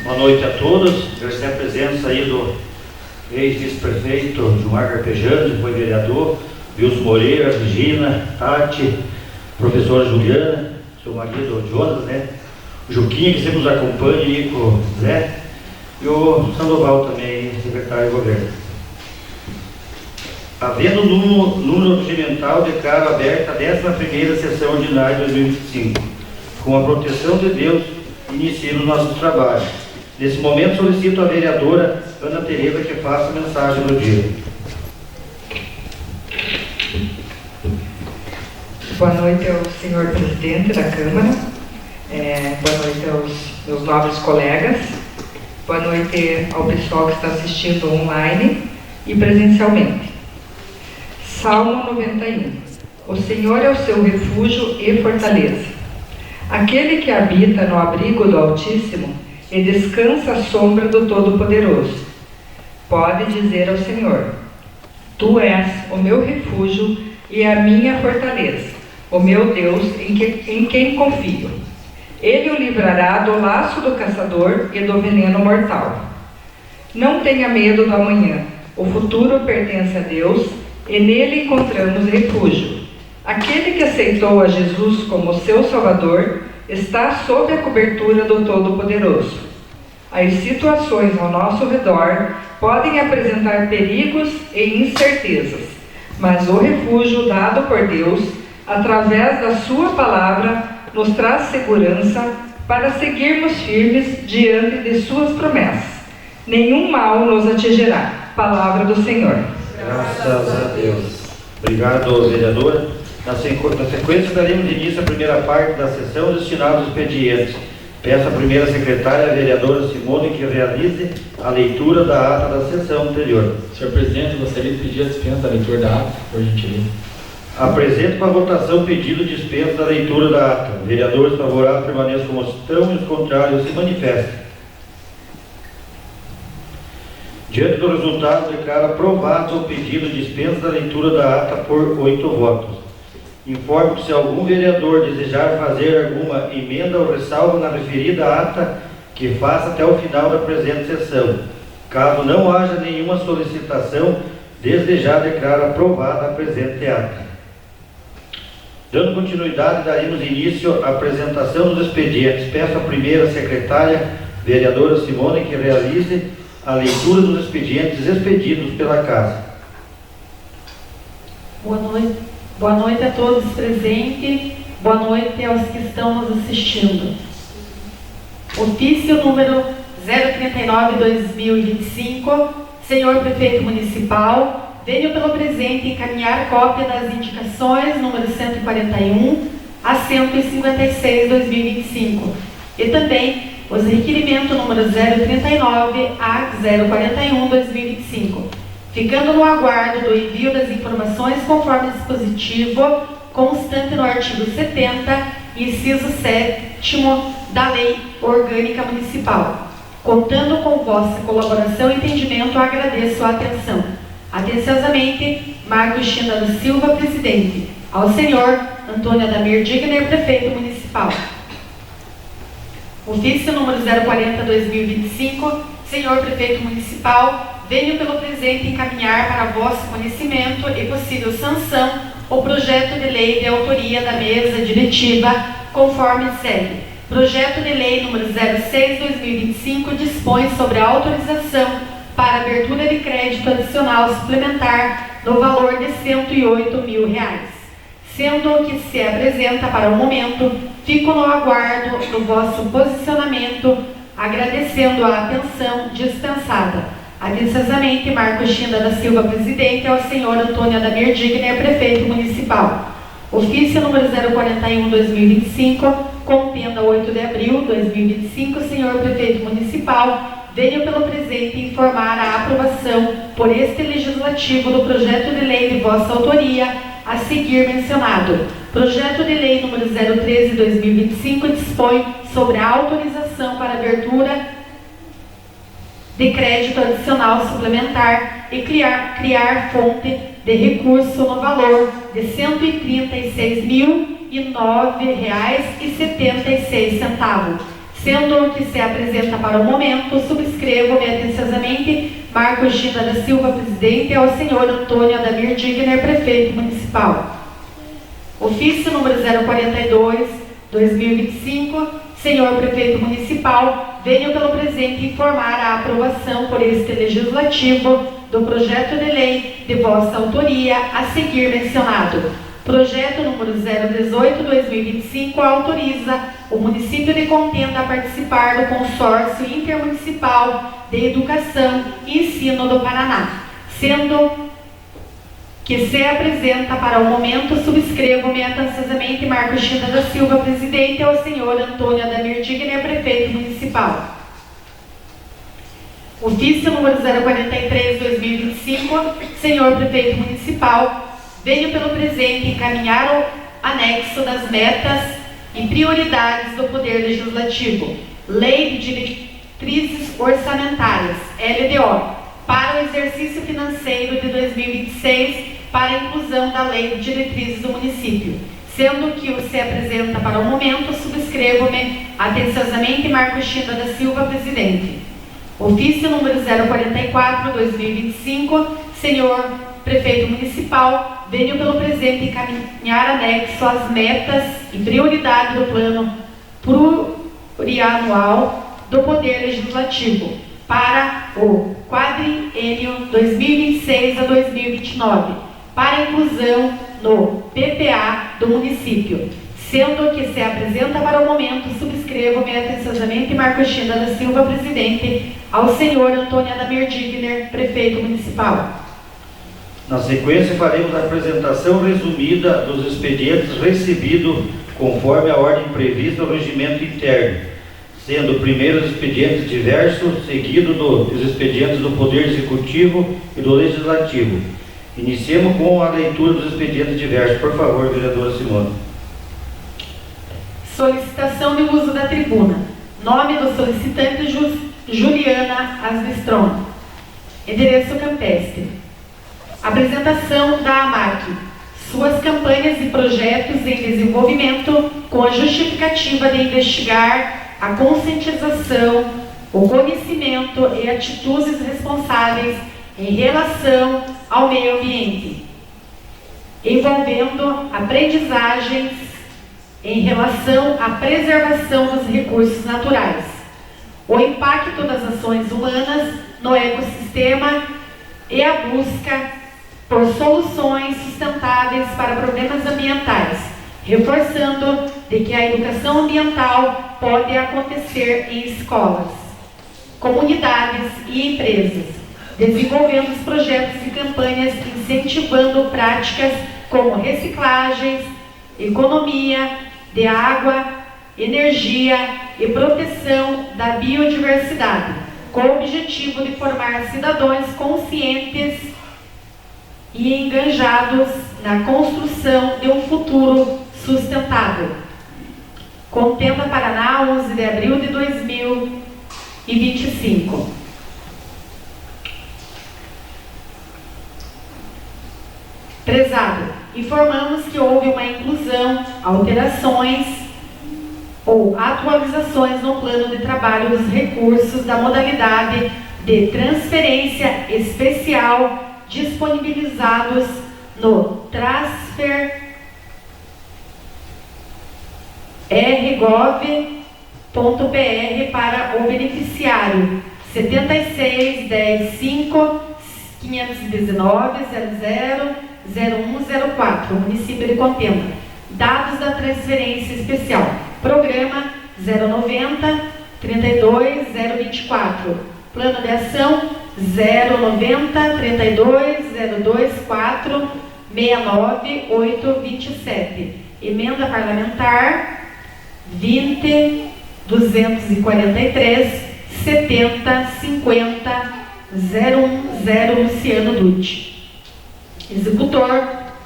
Boa noite a todos. Agradecer a presença aí do ex-vice-prefeito Gilmar Carpegiani, que foi vereador, Wilson Moreira, Regina, Tati, professora Juliana, seu marido Jonas, né? O Juquinha, que sempre nos acompanha, Nico, Zé, e o Sandoval também, secretário de governo. Havendo número regimental, declaro aberta a 11ª sessão ordinária de 2025. Com a proteção de Deus, inicio os nossos trabalhos. Nesse momento, solicito a vereadora Ana Tereza que faça a mensagem do dia. Boa noite ao senhor presidente da Câmara, boa noite aos meus nobres colegas, boa noite ao pessoal que está assistindo online e presencialmente. Salmo 91. O Senhor é o seu refúgio e fortaleza. Aquele que habita no abrigo do Altíssimo e descansa à sombra do Todo-Poderoso, pode dizer ao Senhor: Tu és o meu refúgio e a minha fortaleza, o meu Deus em quem confio. Ele o livrará do laço do caçador e do veneno mortal. Não tenha medo do amanhã, o futuro pertence a Deus e nele encontramos refúgio. Aquele que aceitou a Jesus como seu Salvador está sob a cobertura do Todo-Poderoso. As situações ao nosso redor podem apresentar perigos e incertezas, mas o refúgio dado por Deus, através da sua palavra, nos traz segurança para seguirmos firmes diante de suas promessas. Nenhum mal nos atingirá. Palavra do Senhor. Graças a Deus. Obrigado, vereadora. Na sequência, daremos início à primeira parte da sessão destinada aos expedientes. Peço à primeira secretária, a vereadora Simone, que realize a leitura da ata da sessão anterior. Senhor presidente, gostaria de pedir a dispensa da leitura da ata, por gentileza. Apresento para votação o pedido de dispensa da leitura da ata. Vereadores favoráveis permaneçam como estão e os contrários se manifestem. Diante do resultado, declaro aprovado o pedido de dispensa da leitura da ata por 8 votos. Informo que se algum vereador desejar fazer alguma emenda ou ressalva na referida ata, que faça até o final da presente sessão. Caso não haja nenhuma solicitação, desde já declaro aprovada a presente ata. Dando continuidade, daremos início à apresentação dos expedientes. Peço à primeira secretária, vereadora Simone, que realize a leitura dos expedientes expedidos pela Casa. Boa noite. Boa noite a todos presentes, boa noite aos que estão nos assistindo. Ofício número 039/2025, Senhor Prefeito Municipal, venho pelo presente encaminhar cópia das indicações número 141 a 156/2025 e também os requerimentos número 039 a 041/2025. Ficando no aguardo do envio das informações conforme dispositivo constante no artigo 70, inciso 7º da Lei Orgânica Municipal. Contando com vossa colaboração e entendimento, agradeço a atenção. Atenciosamente, Marcos China da Silva, presidente. Ao senhor Antônio Adamir Digner, prefeito municipal. Ofício número 040/2025, senhor prefeito municipal, venho pelo presente encaminhar para vosso conhecimento e possível sanção o projeto de lei de autoria da mesa diretiva, conforme segue. Projeto de lei número 06/2025 dispõe sobre a autorização para abertura de crédito adicional suplementar no valor de R$ 108.000. Sendo que se apresenta para o momento, fico no aguardo do vosso posicionamento, agradecendo a atenção dispensada. Atenciosamente, Marcos China da Silva, presidente, ao senhor Antônio Adamir Digner, prefeito municipal. Ofício número 041/2025, contendo a 8 de abril de 2025, senhor prefeito municipal, venho pelo presente informar a aprovação por este legislativo do projeto de lei de vossa autoria, a seguir mencionado. Projeto de lei número 013/2025 dispõe sobre a autorização para abertura de crédito adicional suplementar e criar fonte de recurso no valor de R$ 136.009,76, Sendo que se apresenta para o momento, subscrevo-me atenciosamente Marcos Gina da Silva, presidente, ao senhor Antônio Adamir Digner, prefeito municipal. Ofício número 042, 2025, senhor prefeito municipal, venho pelo presente informar a aprovação por este legislativo do projeto de lei de vossa autoria a seguir mencionado. Projeto número 018/2025 autoriza o município de Contenda a participar do consórcio intermunicipal de educação e ensino do Paraná, sendo que se apresenta para o momento, subscrevo-me atenciosamente Marcos Gina da Silva, presidente, ao senhor Antônio Adamir Digner, prefeito municipal. Ofício número 043/2025, senhor prefeito municipal, venho pelo presente encaminhar o anexo das metas e prioridades do Poder Legislativo, Lei de Diretrizes Orçamentárias, LDO, para o exercício financeiro de 2026, para a inclusão da Lei de Diretrizes do município, sendo que o se apresenta para o momento, subscrevo-me atenciosamente Marcos Gina da Silva, presidente. Ofício número 044/2025, senhor prefeito municipal, venho pelo presente encaminhar anexo às metas e prioridades do plano plurianual do Poder Legislativo para o quadriênio 2026 a 2029, para inclusão no PPA do município, sendo que se apresenta para o momento, subscrevo-me atenciosamente Marcos Gina da Silva, presidente, ao senhor Antônio Adamir Digner, prefeito municipal. Na sequência, faremos a apresentação resumida dos expedientes recebidos conforme a ordem prevista no regimento interno, sendo primeiro os expedientes diversos, seguido dos expedientes do Poder Executivo e do Legislativo. Iniciemos com a leitura dos expedientes diversos. Por favor, vereadora Simone. Solicitação de uso da tribuna. Nome do solicitante Juliana Asbistron. Endereço campestre. Apresentação da AMAC. Suas campanhas e projetos em desenvolvimento com a justificativa de investigar a conscientização, o conhecimento e atitudes responsáveis em relação ao meio ambiente, envolvendo aprendizagens em relação à preservação dos recursos naturais, o impacto das ações humanas no ecossistema e a busca por soluções sustentáveis para problemas ambientais, reforçando de que a educação ambiental pode acontecer em escolas, comunidades e empresas, desenvolvendo os projetos e campanhas incentivando práticas como reciclagens, economia de água, energia e proteção da biodiversidade, com o objetivo de formar cidadãos conscientes e engajados na construção de um futuro sustentável. Contenda Paraná, 11 de abril de 2025. Prezado, informamos que houve uma inclusão, alterações ou atualizações no plano de trabalho dos recursos da modalidade de transferência especial disponibilizados no Transfer rgov.br para o beneficiário 76.10.519.000104, município de Contenda. Dados da transferência especial. Programa 090-32-024. Plano de ação 090-32-024-69827. Emenda parlamentar 20.243-70-50-010 Luciano Dutti. Executor,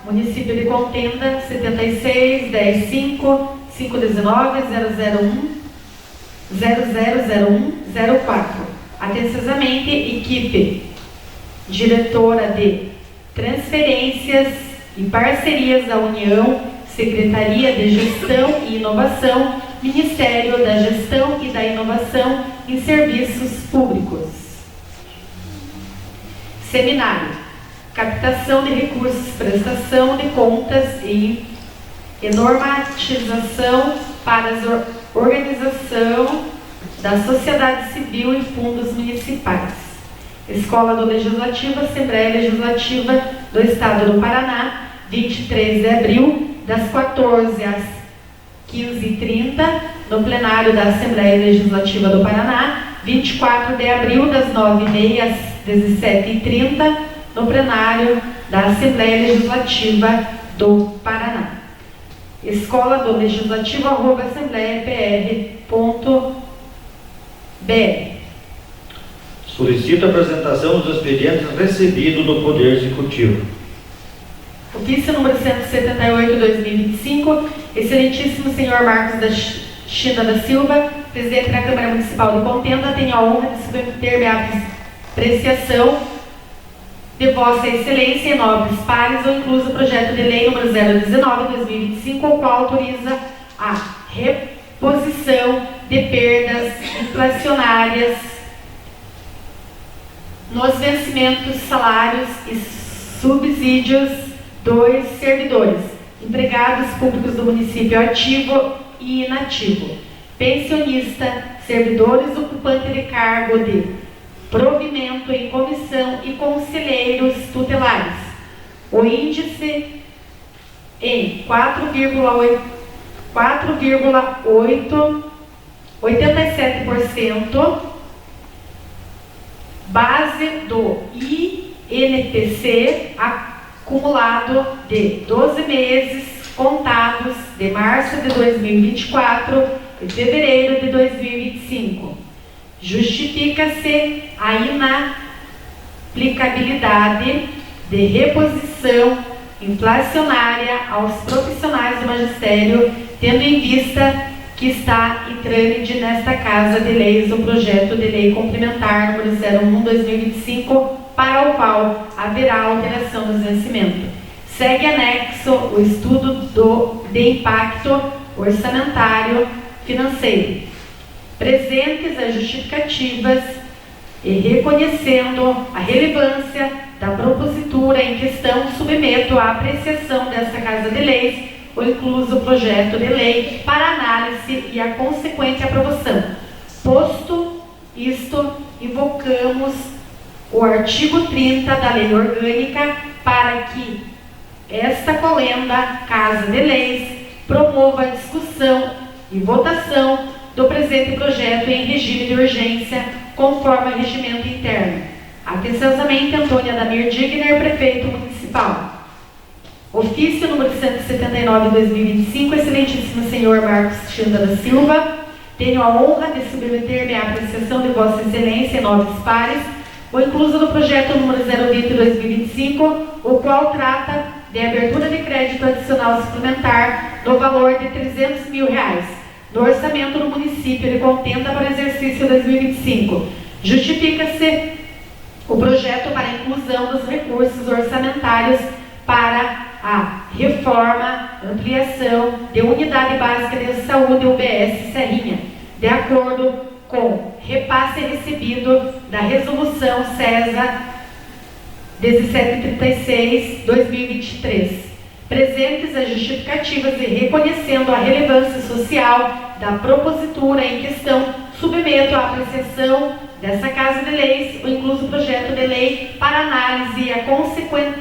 município de Contenda, 76.10.519.001-000104. Atenciosamente, equipe diretora de transferências e parcerias da União, Secretaria de Gestão e Inovação, Ministério da Gestão e da Inovação em Serviços Públicos. Seminário: Captação de recursos, prestação de contas e normatização para a organização da sociedade civil em fundos municipais. Escola do Legislativo, Assembleia Legislativa do Estado do Paraná, 23 de abril, das 14 às 15h30, no plenário da Assembleia Legislativa do Paraná, 24 de abril, das 9h30 às 17h30, no plenário da Assembleia Legislativa do Paraná. Escola do Legislativo, @assembleiapr.br. Solicito a apresentação dos expedientes recebidos do Poder Executivo. Ofício número 178/2025, excelentíssimo senhor Marcos da China da Silva, presidente da Câmara Municipal de Contenda, tenho a honra de submeter-me à apreciação de Vossa Excelência e nobres pares, o incluso projeto de lei número 019/2025, o qual autoriza a reposição de perdas inflacionárias nos vencimentos, salários e subsídios dos servidores, empregados públicos do município ativo e inativo, pensionista, servidores ocupantes de cargo de provimento em comissão e conselheiros tutelares. O índice em 4,87%, base do INPC acumulado de 12 meses contados de março de 2024 e fevereiro de 2025. Justifica-se a inaplicabilidade de reposição inflacionária aos profissionais do magistério, tendo em vista que está em trâmite nesta Casa de Leis o projeto de lei complementar número 01/2025, para o qual haverá alteração dos vencimentos. Segue anexo o estudo de impacto orçamentário financeiro. Presentes as justificativas e reconhecendo a relevância da propositura em questão, submeto à apreciação desta Casa de Leis o incluso projeto de lei para análise e a consequente aprovação. Posto isto, invocamos o artigo 30 da Lei Orgânica para que esta colenda Casa de Leis promova a discussão e votação do presente projeto em regime de urgência, conforme o regimento interno. Atenciosamente, Antônia Damir Digner, Prefeito Municipal. Ofício número 179/2025, excelentíssimo senhor Marcos China da Silva, tenho a honra de submeter-me à apreciação de Vossa Excelência e nobres pares o incluso do projeto número 020/2025, o qual trata de abertura de crédito adicional suplementar no valor de R$300 mil no orçamento do município de Contenda para o exercício 2025. Justifica-se o projeto para a inclusão dos recursos orçamentários para a reforma, ampliação de Unidade Básica de Saúde UBS Serrinha, de acordo com repasse recebido da Resolução CESA 1736/2023. Presentes as justificativas e reconhecendo a relevância social da propositura em questão, submeto à apreciação dessa Casa de Leis o incluso projeto de lei para análise e a consequente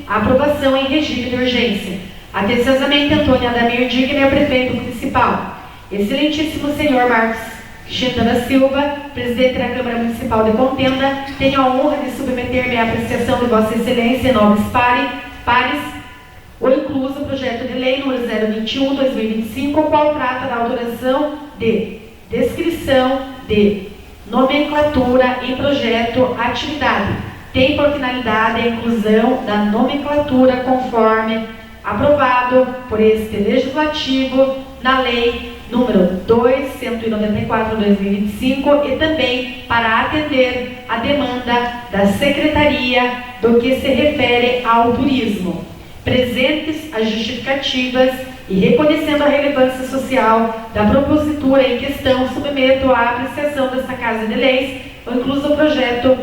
aprovação em regime de urgência. Atenciosamente, Antônia Damir Digner, Prefeito Municipal. Excelentíssimo senhor Marcos China da Silva, Presidente da Câmara Municipal de Contenda, tenho a honra de submeter-me à apreciação de Vossa Excelência e nobres pares o incluso projeto de lei número 021/2025, o qual trata da alteração de descrição de nomenclatura em projeto atividade. Tem por finalidade a inclusão da nomenclatura conforme aprovado por este Legislativo na Lei número 2.194/2025 e também para atender a demanda da Secretaria do que se refere ao turismo. Presentes as justificativas e reconhecendo a relevância social da propositura em questão, submeto à apreciação desta Casa de Leis o incluso projeto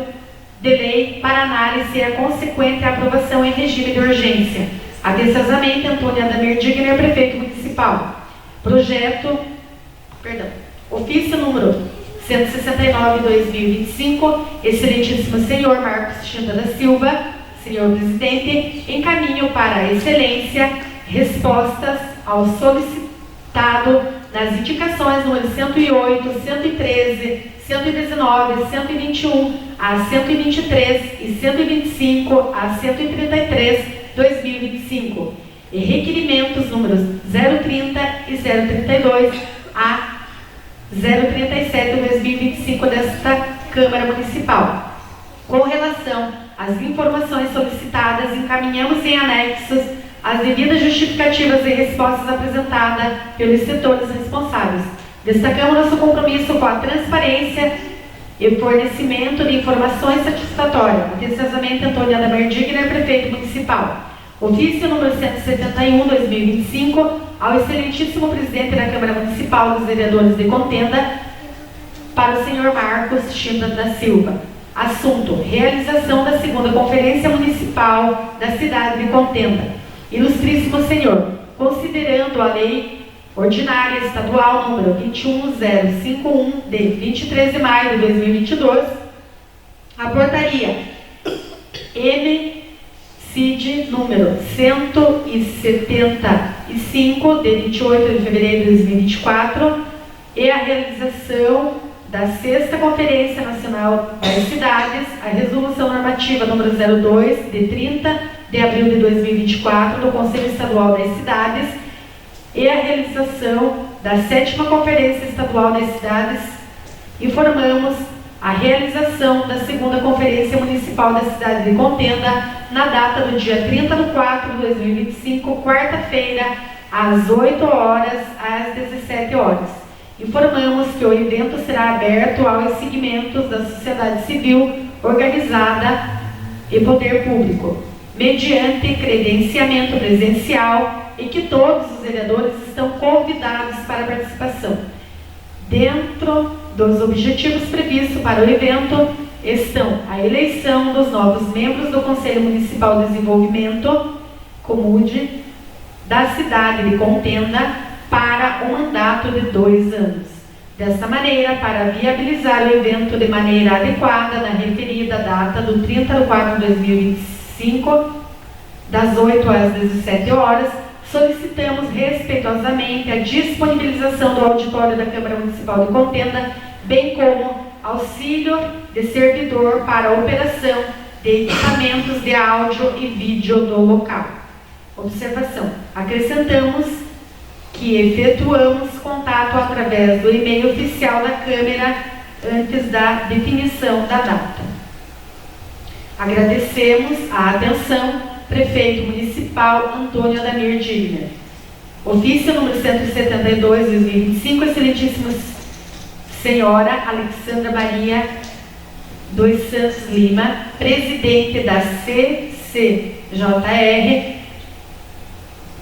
de lei para análise e a consequente aprovação em regime de urgência. Atenciosamente, Antônio Adamir Digner, prefeito municipal. Ofício número 169/2025, excelentíssimo senhor Marcos Chinta da Silva, senhor presidente, encaminho para a excelência respostas ao solicitado nas indicações números 108, 113, 119, 121 a 123 e 125 a 133, 2025, e requerimentos números 030 e 032 a 037, 2025 desta Câmara Municipal. Com relação às informações solicitadas, encaminhamos em anexos as devidas justificativas e respostas apresentadas pelos setores responsáveis. Destacamos nosso compromisso com a transparência e fornecimento de informações satisfatórias. Atenciosamente, Antônio Adamir Digner, prefeito municipal. Ofício número 171/2025, ao excelentíssimo presidente da Câmara Municipal dos Vereadores de Contenda, para o senhor Marcos Chinta da Silva. Assunto: realização da segunda Conferência Municipal da cidade de Contenda. Ilustríssimo senhor, considerando a Lei Ordinária Estadual número 21051, de 23 de maio de 2022, a portaria MCID número 175, de 28 de fevereiro de 2024, e a realização da 6ª Conferência Nacional das Cidades, a Resolução Normativa número 02, de 30 de abril de 2024, do Conselho Estadual das Cidades, e a realização da 7ª Conferência Estadual das Cidades. Informamos a realização da 2ª Conferência Municipal da cidade de Contenda, na data do dia 30 de 4 de 2025, quarta-feira, às 8 horas às 17 horas. Informamos que o evento será aberto aos segmentos da sociedade civil organizada e poder público, mediante credenciamento presencial, e que todos os vereadores estão convidados para a participação. Dentro dos objetivos previstos para o evento estão a eleição dos novos membros do Conselho Municipal de Desenvolvimento, COMUD, da cidade de Contenda, para um mandato de 2 anos. Desta maneira, para viabilizar o evento de maneira adequada na referida data do 30 de 4 de 2025, das 8 às 17 horas, solicitamos respeitosamente a disponibilização do auditório da Câmara Municipal de Contenda, bem como auxílio de servidor para a operação de equipamentos de áudio e vídeo do local. Observação: acrescentamos que efetuamos contato através do e-mail oficial da Câmara antes da definição da data. Agradecemos a atenção, prefeito municipal Antônio Adamir Digner. Ofício número 172/2025, excelentíssima senhora Alexandra Maria dos Santos Lima, presidente da CCJR.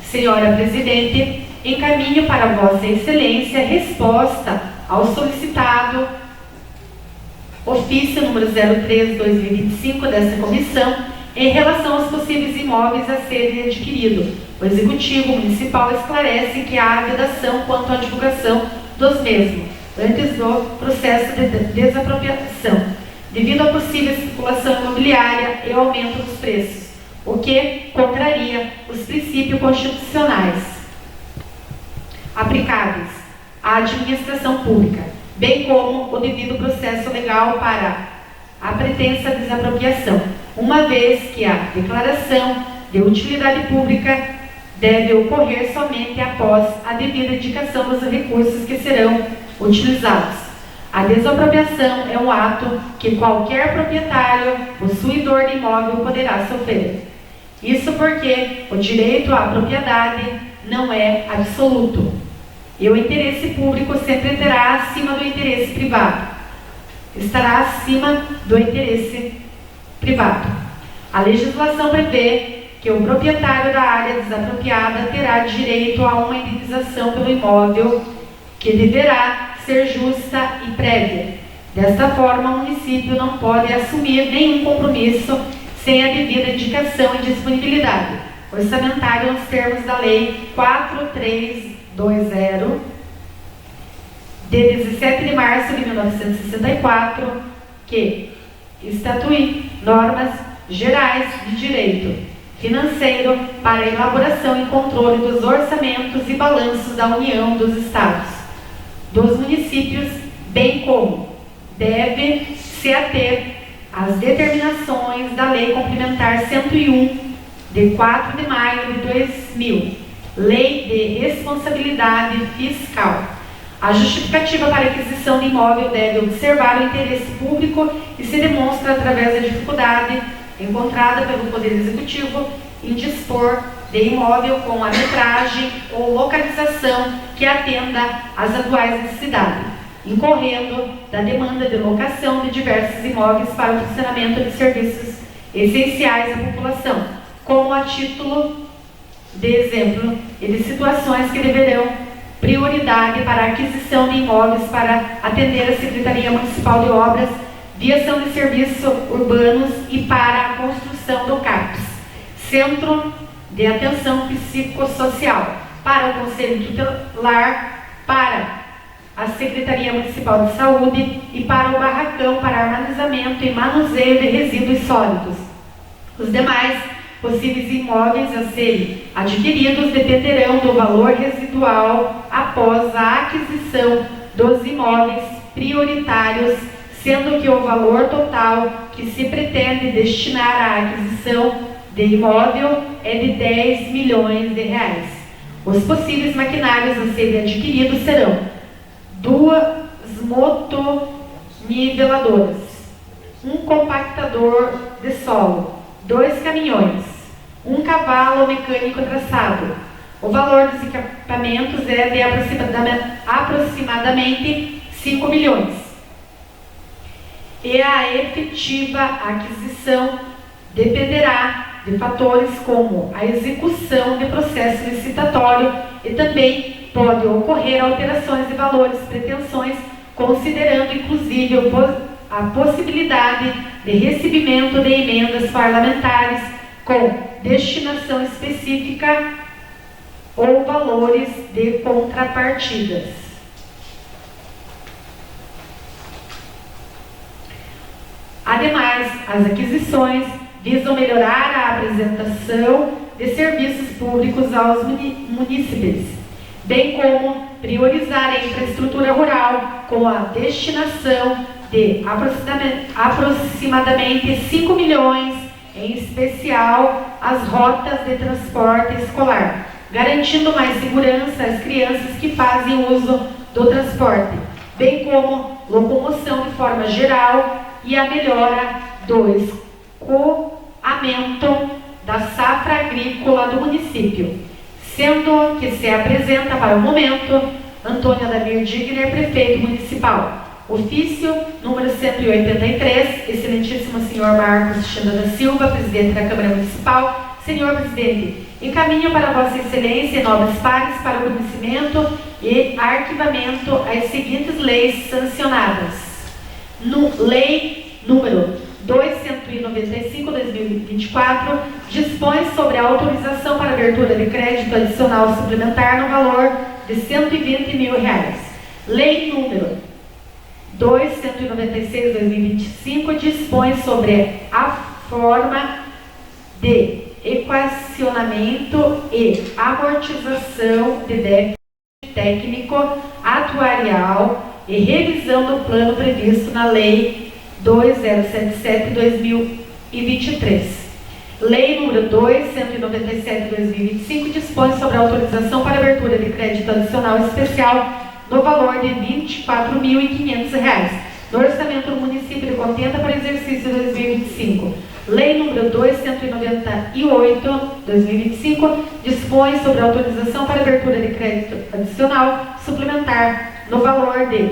Senhora presidente, encaminho para Vossa Excelência resposta ao solicitado ofício número 03/2025 desta comissão em relação aos possíveis imóveis a serem adquiridos. O Executivo Municipal esclarece que há vedação quanto à divulgação dos mesmos antes do processo de desapropriação, devido à possível especulação imobiliária e aumento dos preços, o que contraria os princípios constitucionais aplicáveis à administração pública, bem como o devido processo legal para a pretensa desapropriação, uma vez que a declaração de utilidade pública deve ocorrer somente após a devida indicação dos recursos que serão utilizados. A desapropriação é um ato que qualquer proprietário, possuidor de imóvel poderá sofrer. Isso porque o direito à propriedade não é absoluto, e o interesse público sempre terá acima do interesse privado. Estará acima do interesse privado. A legislação prevê que o proprietário da área desapropriada terá terá direito a uma indenização pelo imóvel, que deverá ser justa e prévia. Desta forma, o município não pode assumir nenhum compromisso sem a devida indicação e disponibilidade orçamentária nos termos da Lei 4320, de 17 de março de 1964, que estatui normas gerais de direito financeiro para a elaboração e controle dos orçamentos e balanços da União, dos Estados, dos municípios, bem como deve se ater às determinações da Lei Complementar 101, de 4 de maio de 2000, Lei de Responsabilidade Fiscal. A justificativa para a aquisição de imóvel deve observar o interesse público e se demonstra através da dificuldade encontrada pelo Poder Executivo em dispor de imóvel com arbitragem ou localização que atenda às atuais necessidades, incorrendo da demanda de locação de diversos imóveis para o funcionamento de serviços essenciais à população, como a título de exemplo e de situações que deverão prioridade para a aquisição de imóveis para atender a Secretaria Municipal de Obras, viação de serviços urbanos e para a construção do CAPS, Centro de Atenção Psicossocial, para o Conselho Tutelar, para a Secretaria Municipal de Saúde e para o barracão para armazenamento e manuseio de resíduos sólidos. Os demais possíveis imóveis a serem adquiridos dependerão do valor residual após a aquisição dos imóveis prioritários, sendo que o valor total que se pretende destinar à aquisição de imóvel é de 10 milhões de reais. Os possíveis maquinários a serem adquiridos serão 2 motoniveladoras, um compactador de solo, 2 caminhões, um cavalo mecânico traçado. O valor dos equipamentos é de aproximadamente 5 milhões. E a efetiva aquisição dependerá de fatores como a execução de processo licitatório e também pode ocorrer alterações de valores, pretensões, considerando inclusive a possibilidade de recebimento de emendas parlamentares com destinação específica ou valores de contrapartidas. Ademais, as aquisições visam melhorar a apresentação de serviços públicos aos munícipes, bem como priorizar a infraestrutura rural com a destinação de aproximadamente 5 milhões, em especial as rotas de transporte escolar, garantindo mais segurança às crianças que fazem uso do transporte, bem como locomoção de forma geral e a melhora do escoamento da safra agrícola do município, sendo que se apresenta para o momento Antônio Adamir Digner, prefeito municipal. Ofício número 183, excelentíssimo senhor Marcos Chanda da Silva, presidente da Câmara Municipal. Senhor presidente, encaminho para Vossa Excelência e nobres pares para o conhecimento e arquivamento as seguintes leis sancionadas. Lei número 295/2024 dispõe sobre a autorização para abertura de crédito adicional suplementar no valor de R$120 mil. Lei número 296/2025 dispõe sobre a forma de equacionamento e amortização de déficit técnico atuarial e revisão do plano previsto na Lei 2077/2023. Lei número 297/2025 dispõe sobre a autorização para abertura de crédito adicional especial no valor de R$24.500 no orçamento do município de Contenda para o exercício 2025. Lei número 298/2025 dispõe sobre a autorização para abertura de crédito adicional suplementar no valor de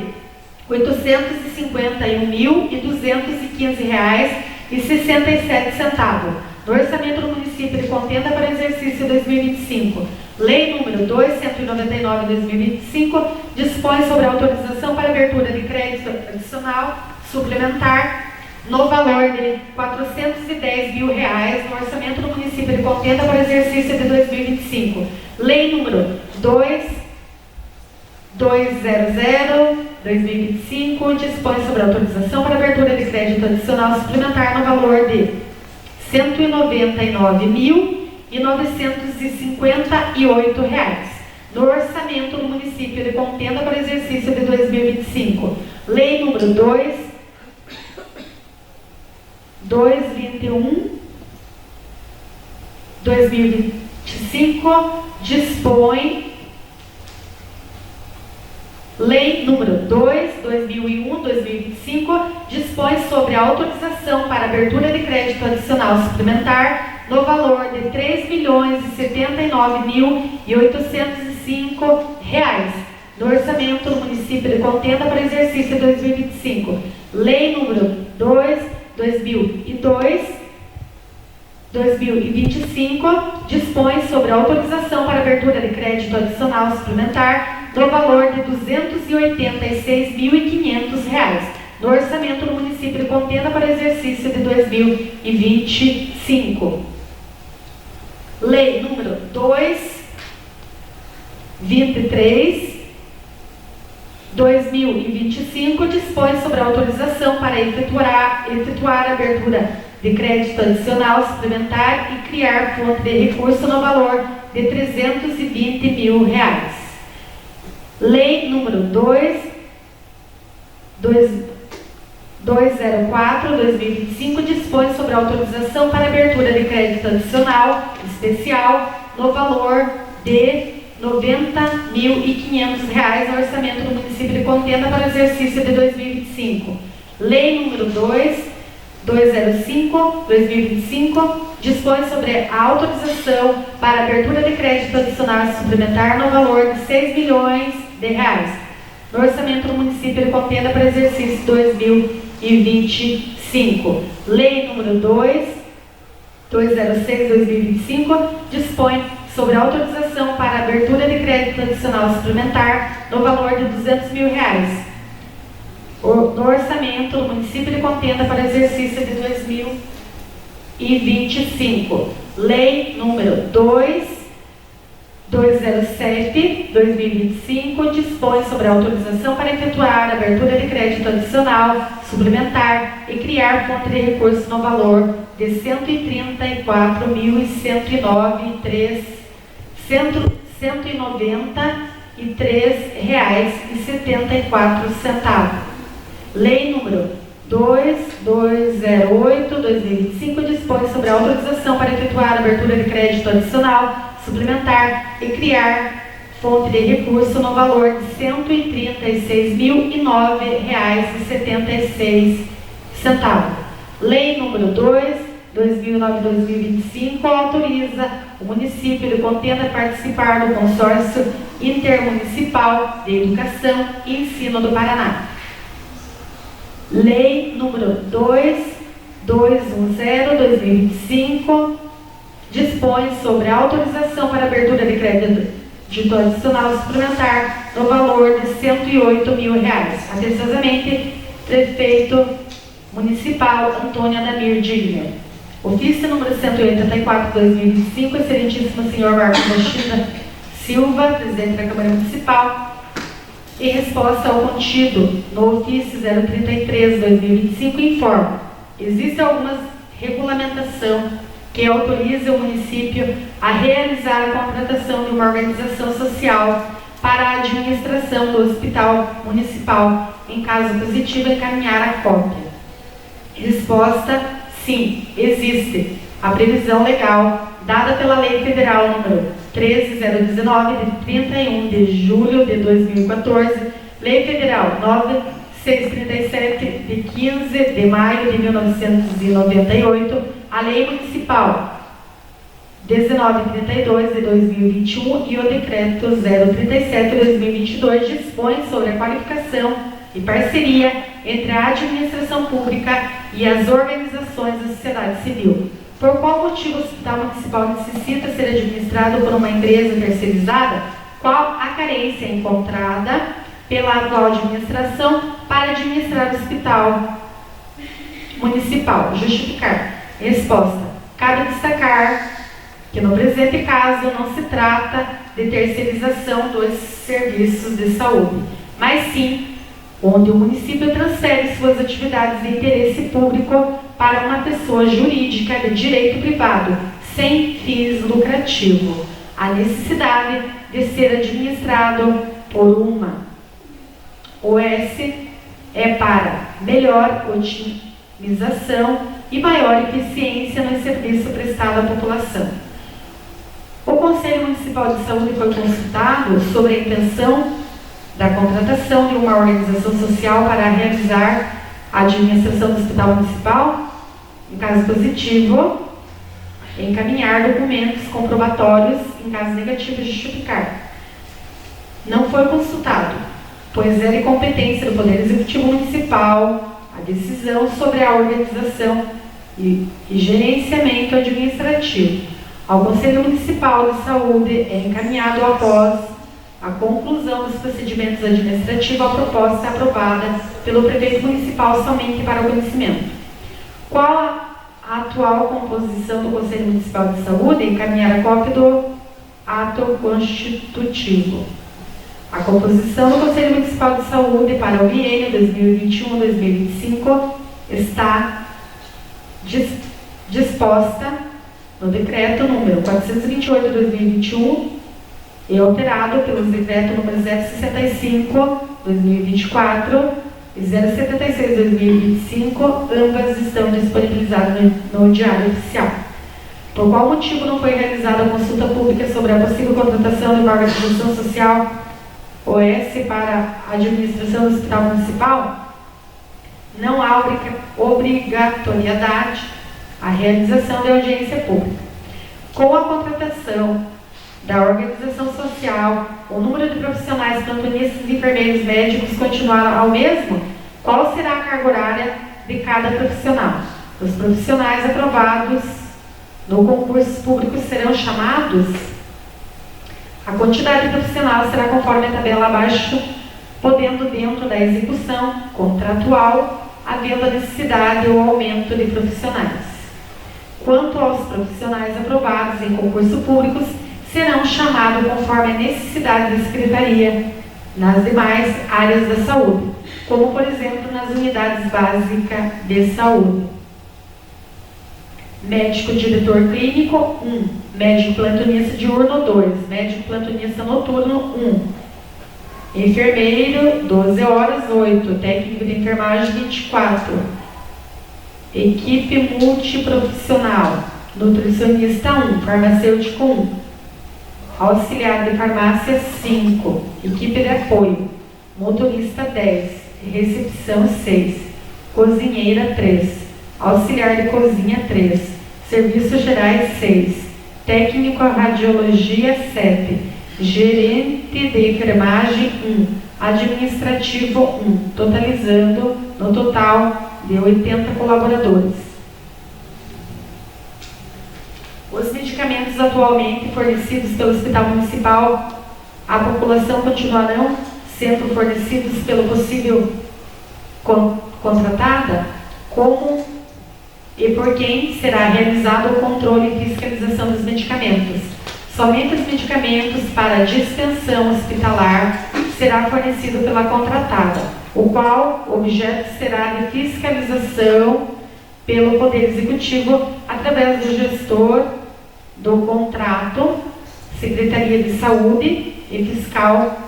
R$851.215,67 no orçamento do município de Contenda para o exercício 2025. Lei número 2.199 de 2025 dispõe sobre a autorização para abertura de crédito adicional suplementar no valor de R$ 410 mil no orçamento do município de Contenda para o exercício de 2025. Lei número 200/2025 dispõe sobre a autorização para abertura de crédito adicional suplementar no valor de R$ 199.958 no orçamento do município de Contenda para o exercício de 2025. Lei número 221/2025 dispõe. Lei número 2/2001/2025 dispõe sobre a autorização para abertura de crédito adicional suplementar no valor de R$ 3.079.805 no orçamento do município de Contenda para o exercício de 2025. Lei número 2/2025 dispõe sobre a autorização para abertura de crédito adicional suplementar no valor de R$ 286.500 no orçamento do município de Contenda para o exercício de 2025. Lei número 2/23/2025 dispõe sobre a autorização para efetuar a abertura de crédito adicional suplementar e criar fonte de recurso no valor de R$ 320 mil. Lei número 204/2025 dispõe sobre a autorização para abertura de crédito adicional especial no valor de R$ 90.500 no orçamento do município de Contenda para o exercício de 2025. Lei número 205/2025 dispõe sobre a autorização para abertura de crédito adicional suplementar no valor de R$ 6 milhões no orçamento do município de Contenda para o exercício 2025. Lei número 206/2025 dispõe sobre a autorização para abertura de crédito adicional suplementar no valor de R$ 200 mil no orçamento do município de Contenda para o exercício de 2025. Lei número 207/2025 dispõe sobre a autorização para efetuar a abertura de crédito adicional suplementar e criar fonte de recursos no valor de R$ 193.193,74. Lei número 2208/2025 dispõe sobre a autorização para efetuar a abertura de crédito adicional suplementar e criar fonte de recurso no valor de R$ 136.009,76. Lei número 2009/2025 autoriza o município de Contenda a participar do consórcio intermunicipal de educação e ensino do Paraná. Lei número 2210/2025 dispõe sobre a autorização para abertura de crédito adicional suplementar no valor de R$ 108 mil. Atenciosamente, Prefeito Municipal Antônio Adamir Digner. Ofício número 184/2025, excelentíssimo senhor Marcos da China Silva, presidente da Câmara Municipal. Em resposta ao contido no ofício 033/2025, informa: existe alguma regulamentação que autoriza o município a realizar a contratação de uma organização social para a administração do Hospital Municipal, em caso positivo, encaminhar a cópia. Resposta: sim, existe a previsão legal dada pela Lei Federal número 13.019, de 31 de julho de 2014, Lei Federal 9.637, de 15 de maio de 1998, a Lei Municipal 1932 de 2021 e o Decreto 037 de 2022 dispõe sobre a qualificação e parceria entre a administração pública e as organizações da sociedade civil. Por qual motivo o Hospital Municipal necessita ser administrado por uma empresa terceirizada? Qual a carência encontrada pela atual administração para administrar o Hospital Municipal? Justificar. Resposta. Cabe destacar que no presente caso não se trata de terceirização dos serviços de saúde, mas sim onde o município transfere suas atividades de interesse público para uma pessoa jurídica de direito privado, sem fins lucrativos. A necessidade de ser administrado por uma OS é para melhor otimização e maior eficiência no serviço prestado à população. O Conselho Municipal de Saúde foi consultado sobre a intenção da contratação de uma organização social para realizar a administração do Hospital Municipal. Em caso positivo, encaminhar documentos comprobatórios; em caso negativo, justificar. Não foi consultado, pois é de competência do Poder Executivo Municipal a decisão sobre a organização e gerenciamento administrativo. Ao Conselho Municipal de Saúde é encaminhado após a conclusão dos procedimentos administrativos a proposta aprovada pelo prefeito municipal somente para o conhecimento. Qual a atual composição do Conselho Municipal de Saúde? Encaminhar a cópia do ato constitutivo. A composição do Conselho Municipal de Saúde para o biênio 2021-2025 está disposta no decreto número 428/2021 e alterado pelos decretos número 065/2024 e 076/2025, ambas estão disponibilizadas no Diário Oficial. Por qual motivo não foi realizada a consulta pública sobre a possível contratação de uma organização social OS para a administração do Hospital Municipal? Não há obrigatoriedade a realização de audiência pública. Com a contratação da organização social, o número de profissionais, plantonistas, enfermeiros, médicos continuará ao mesmo? Qual será a carga horária de cada profissional? Os profissionais aprovados no concurso público serão chamados? A quantidade profissional será conforme a tabela abaixo, podendo, dentro da execução contratual, havendo a necessidade ou aumento de profissionais. Quanto aos profissionais aprovados em concurso público, serão chamados conforme a necessidade da secretaria nas demais áreas da saúde, como, por exemplo, nas unidades básicas de saúde. Médico diretor clínico, 1. Médico plantonista diurno, 2. Médico plantonista noturno, 1. Enfermeiro, 12 horas, 8. Técnico de enfermagem, 24. Equipe multiprofissional, nutricionista, 1. Farmacêutico, 1. Auxiliar de farmácia, 5. Equipe de apoio, motorista, 10. Recepção, 6. Cozinheira, 3. Auxiliar de cozinha, 3. Serviços gerais, 6. Técnico radiologia, 7. Gerente de enfermagem, 1. Administrativo, 1. Totalizando no total de 80 colaboradores. Os medicamentos atualmente fornecidos pelo Hospital Municipal à população continuarão sendo fornecidos pelo possível contratada? Como e por quem será realizado o controle e fiscalização dos medicamentos? Somente os medicamentos para dispensão hospitalar será fornecido pela contratada, o qual objeto será de fiscalização pelo Poder Executivo através do gestor do contrato, Secretaria de Saúde e fiscal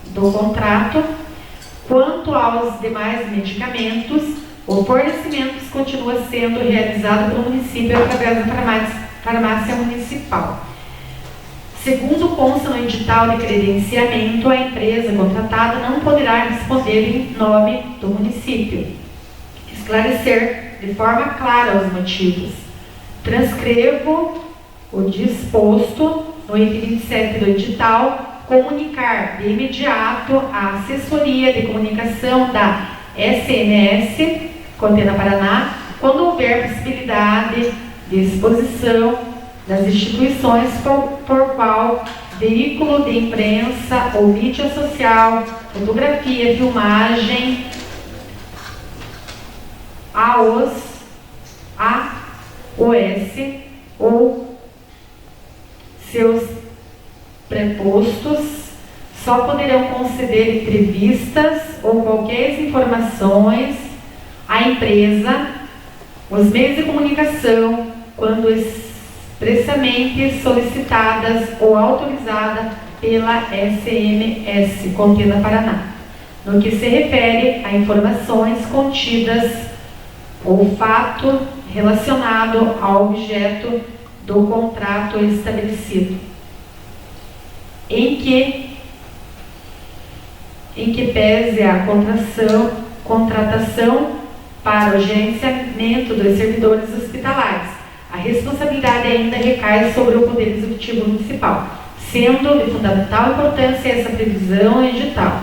do contrato. Quanto aos demais medicamentos, o fornecimento continua sendo realizado pelo município através da farmácia municipal. Segundo consta no edital de credenciamento, a empresa contratada não poderá responder em nome do município. Esclarecer de forma clara os motivos. Transcrevo o disposto no item 27 do edital, comunicar de imediato à assessoria de comunicação da SMS, Contena Paraná, quando houver possibilidade de exposição das instituições por qual veículo de imprensa ou mídia social, fotografia, filmagem, AOS ou seus prepostos só poderão conceder entrevistas ou qualquer informações à empresa, os meios de comunicação, quando expressamente solicitadas ou autorizadas pela SMS Contenda Paraná, no que se refere a informações contidas ou fato relacionado ao objeto do contrato estabelecido, em que pese a contratação para o gerenciamento dos servidores hospitalares. A responsabilidade ainda recai sobre o Poder Executivo Municipal, sendo de fundamental importância essa previsão edital,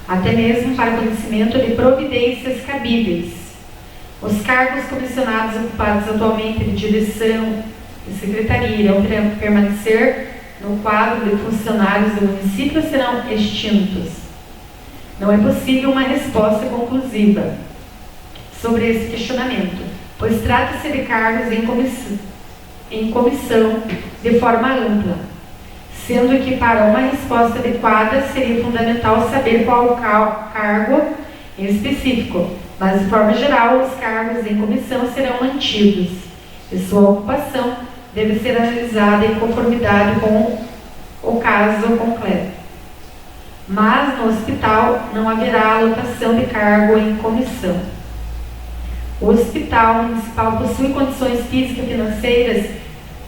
até mesmo para conhecimento de providências cabíveis. Os cargos comissionados ocupados atualmente de direção e secretaria irão permanecer no quadro de funcionários do município ou serão extintos. Não é possível uma resposta conclusiva sobre esse questionamento, pois trata-se de cargos em comissão de forma ampla, sendo que para uma resposta adequada seria fundamental saber qual cargo em específico, mas de forma geral os cargos em comissão serão mantidos e sua ocupação deve ser analisada em conformidade com o caso concreto. Mas no hospital não haverá alocação de cargo em comissão. O Hospital Municipal possui condições físicas, financeiras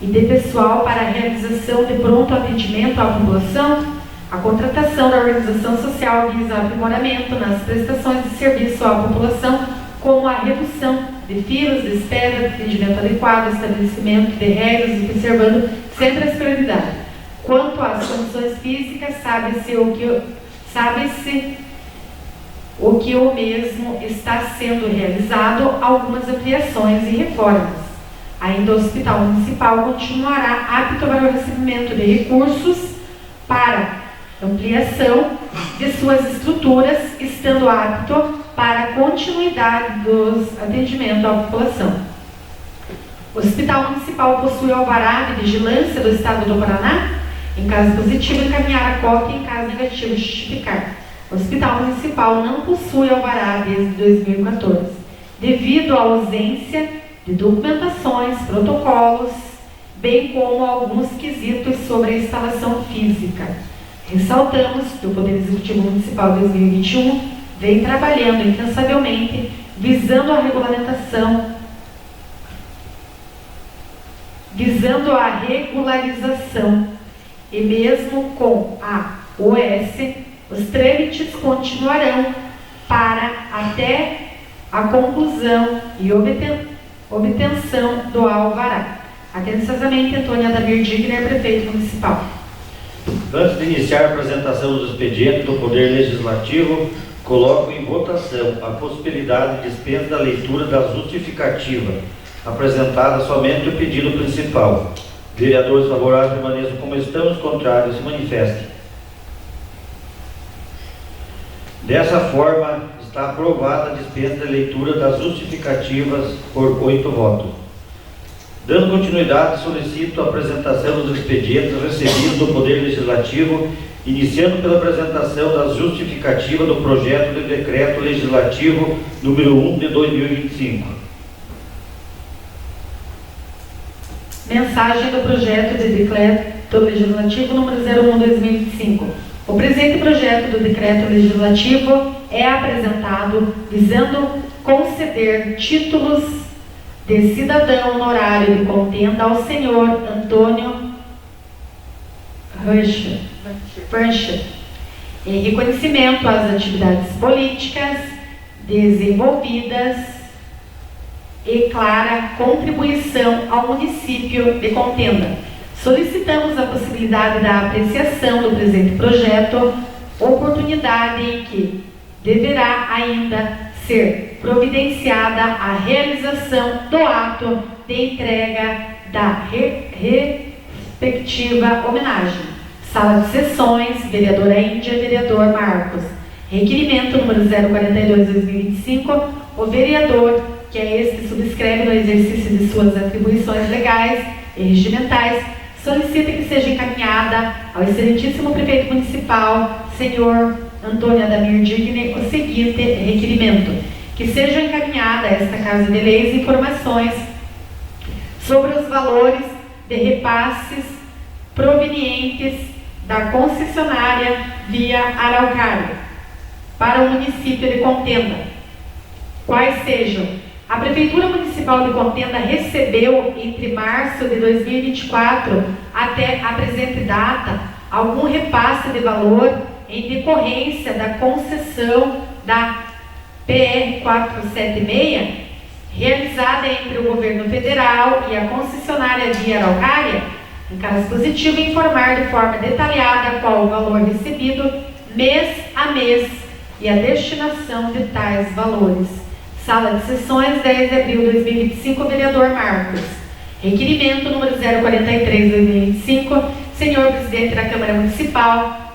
e de pessoal para a realização de pronto atendimento à população. A contratação da organização social visa aprimoramento nas prestações de serviço à população, como a redução de filas de espera, atendimento adequado, estabelecimento de regras e preservando sempre as prioridades. Quanto às condições físicas, sabe-se o que o mesmo está sendo realizado, algumas ampliações e reformas. Ainda o Hospital Municipal continuará apto para o recebimento de recursos para ampliação de suas estruturas, estando apto para a continuidade dos atendimentos à população. O Hospital Municipal possui alvará de vigilância do Estado do Paraná. Em caso positivo, encaminhar a cópia, em caso negativo, justificar. O Hospital Municipal não possui alvará desde 2014, devido à ausência de documentações, protocolos, bem como alguns quesitos sobre a instalação física. Ressaltamos que o Poder Executivo Municipal 2021 vem trabalhando incansavelmente, visando a regularização, e mesmo com a OS, os trâmites continuarão para até a conclusão e obtenção do alvará. Atenciosamente, Antônia Adamir Digner, Prefeito Municipal. Antes de iniciar a apresentação dos expedientes do Poder Legislativo, coloco em votação a possibilidade de dispensa da leitura da justificativa, apresentada somente o pedido principal. Vereadores favoráveis permaneçam como estão, os contrários se manifestem. Dessa forma, está aprovada a dispensa da leitura das justificativas por 8 votos. Dando continuidade, solicito a apresentação dos expedientes recebidos do Poder Legislativo, iniciando pela apresentação das justificativas do projeto de decreto legislativo número 1 de 2025. Mensagem do projeto de decreto legislativo número 01/2025. O presente projeto do decreto legislativo é apresentado visando conceder títulos de cidadão honorário de contenda ao senhor Antônio Rancher, em reconhecimento às atividades políticas desenvolvidas e clara contribuição ao município de Contenda. Solicitamos a possibilidade da apreciação do presente projeto, oportunidade em que deverá ainda ser providenciada a realização do ato de entrega da respectiva homenagem. Sala de sessões, vereadora Índia, vereador Marcos. Requerimento número 042/2025, o vereador, que é esse que subscreve no exercício de suas atribuições legais e regimentais, solicita que seja encaminhada ao excelentíssimo prefeito municipal, senhor Antônio Adamir Digne, o seguinte requerimento: que seja encaminhada a esta Casa de Leis informações sobre os valores de repasses provenientes da concessionária Via Araucária para o município de Contenda. Quais sejam: a Prefeitura Municipal de Contenda recebeu, entre março de 2024 até a presente data, algum repasse de valor em decorrência da concessão da PR 476, realizada entre o Governo Federal e a concessionária Via Araucária? Em caso positivo, informar de forma detalhada qual o valor recebido mês a mês e a destinação de tais valores. Sala de sessões, 10 de abril de 2025, vereador Marcos. Requerimento número 043/2025, senhor presidente da Câmara Municipal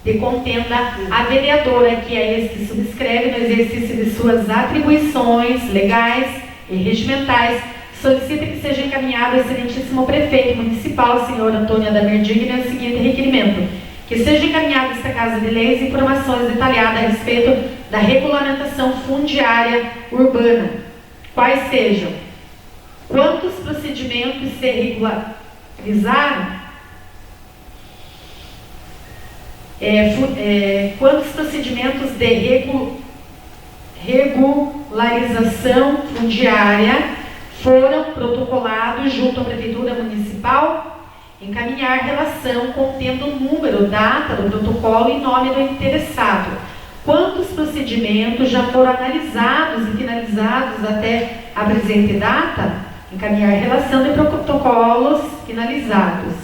de Contenda, a vereadora, que é esse que subscreve no exercício de suas atribuições legais e regimentais, solicita que seja encaminhado ao excelentíssimo prefeito municipal, senhor Antônio Adamir Digne, o seguinte requerimento: que seja encaminhado a esta Casa de Leis informações detalhadas a respeito da regulamentação fundiária urbana. Quais sejam: quantos procedimentos se regularizaram, quantos procedimentos de regularização fundiária foram protocolados junto à Prefeitura Municipal, encaminhar relação contendo o número, data do protocolo e nome do interessado. Quantos procedimentos já foram analisados e finalizados até a presente data? Encaminhar relação de protocolos finalizados.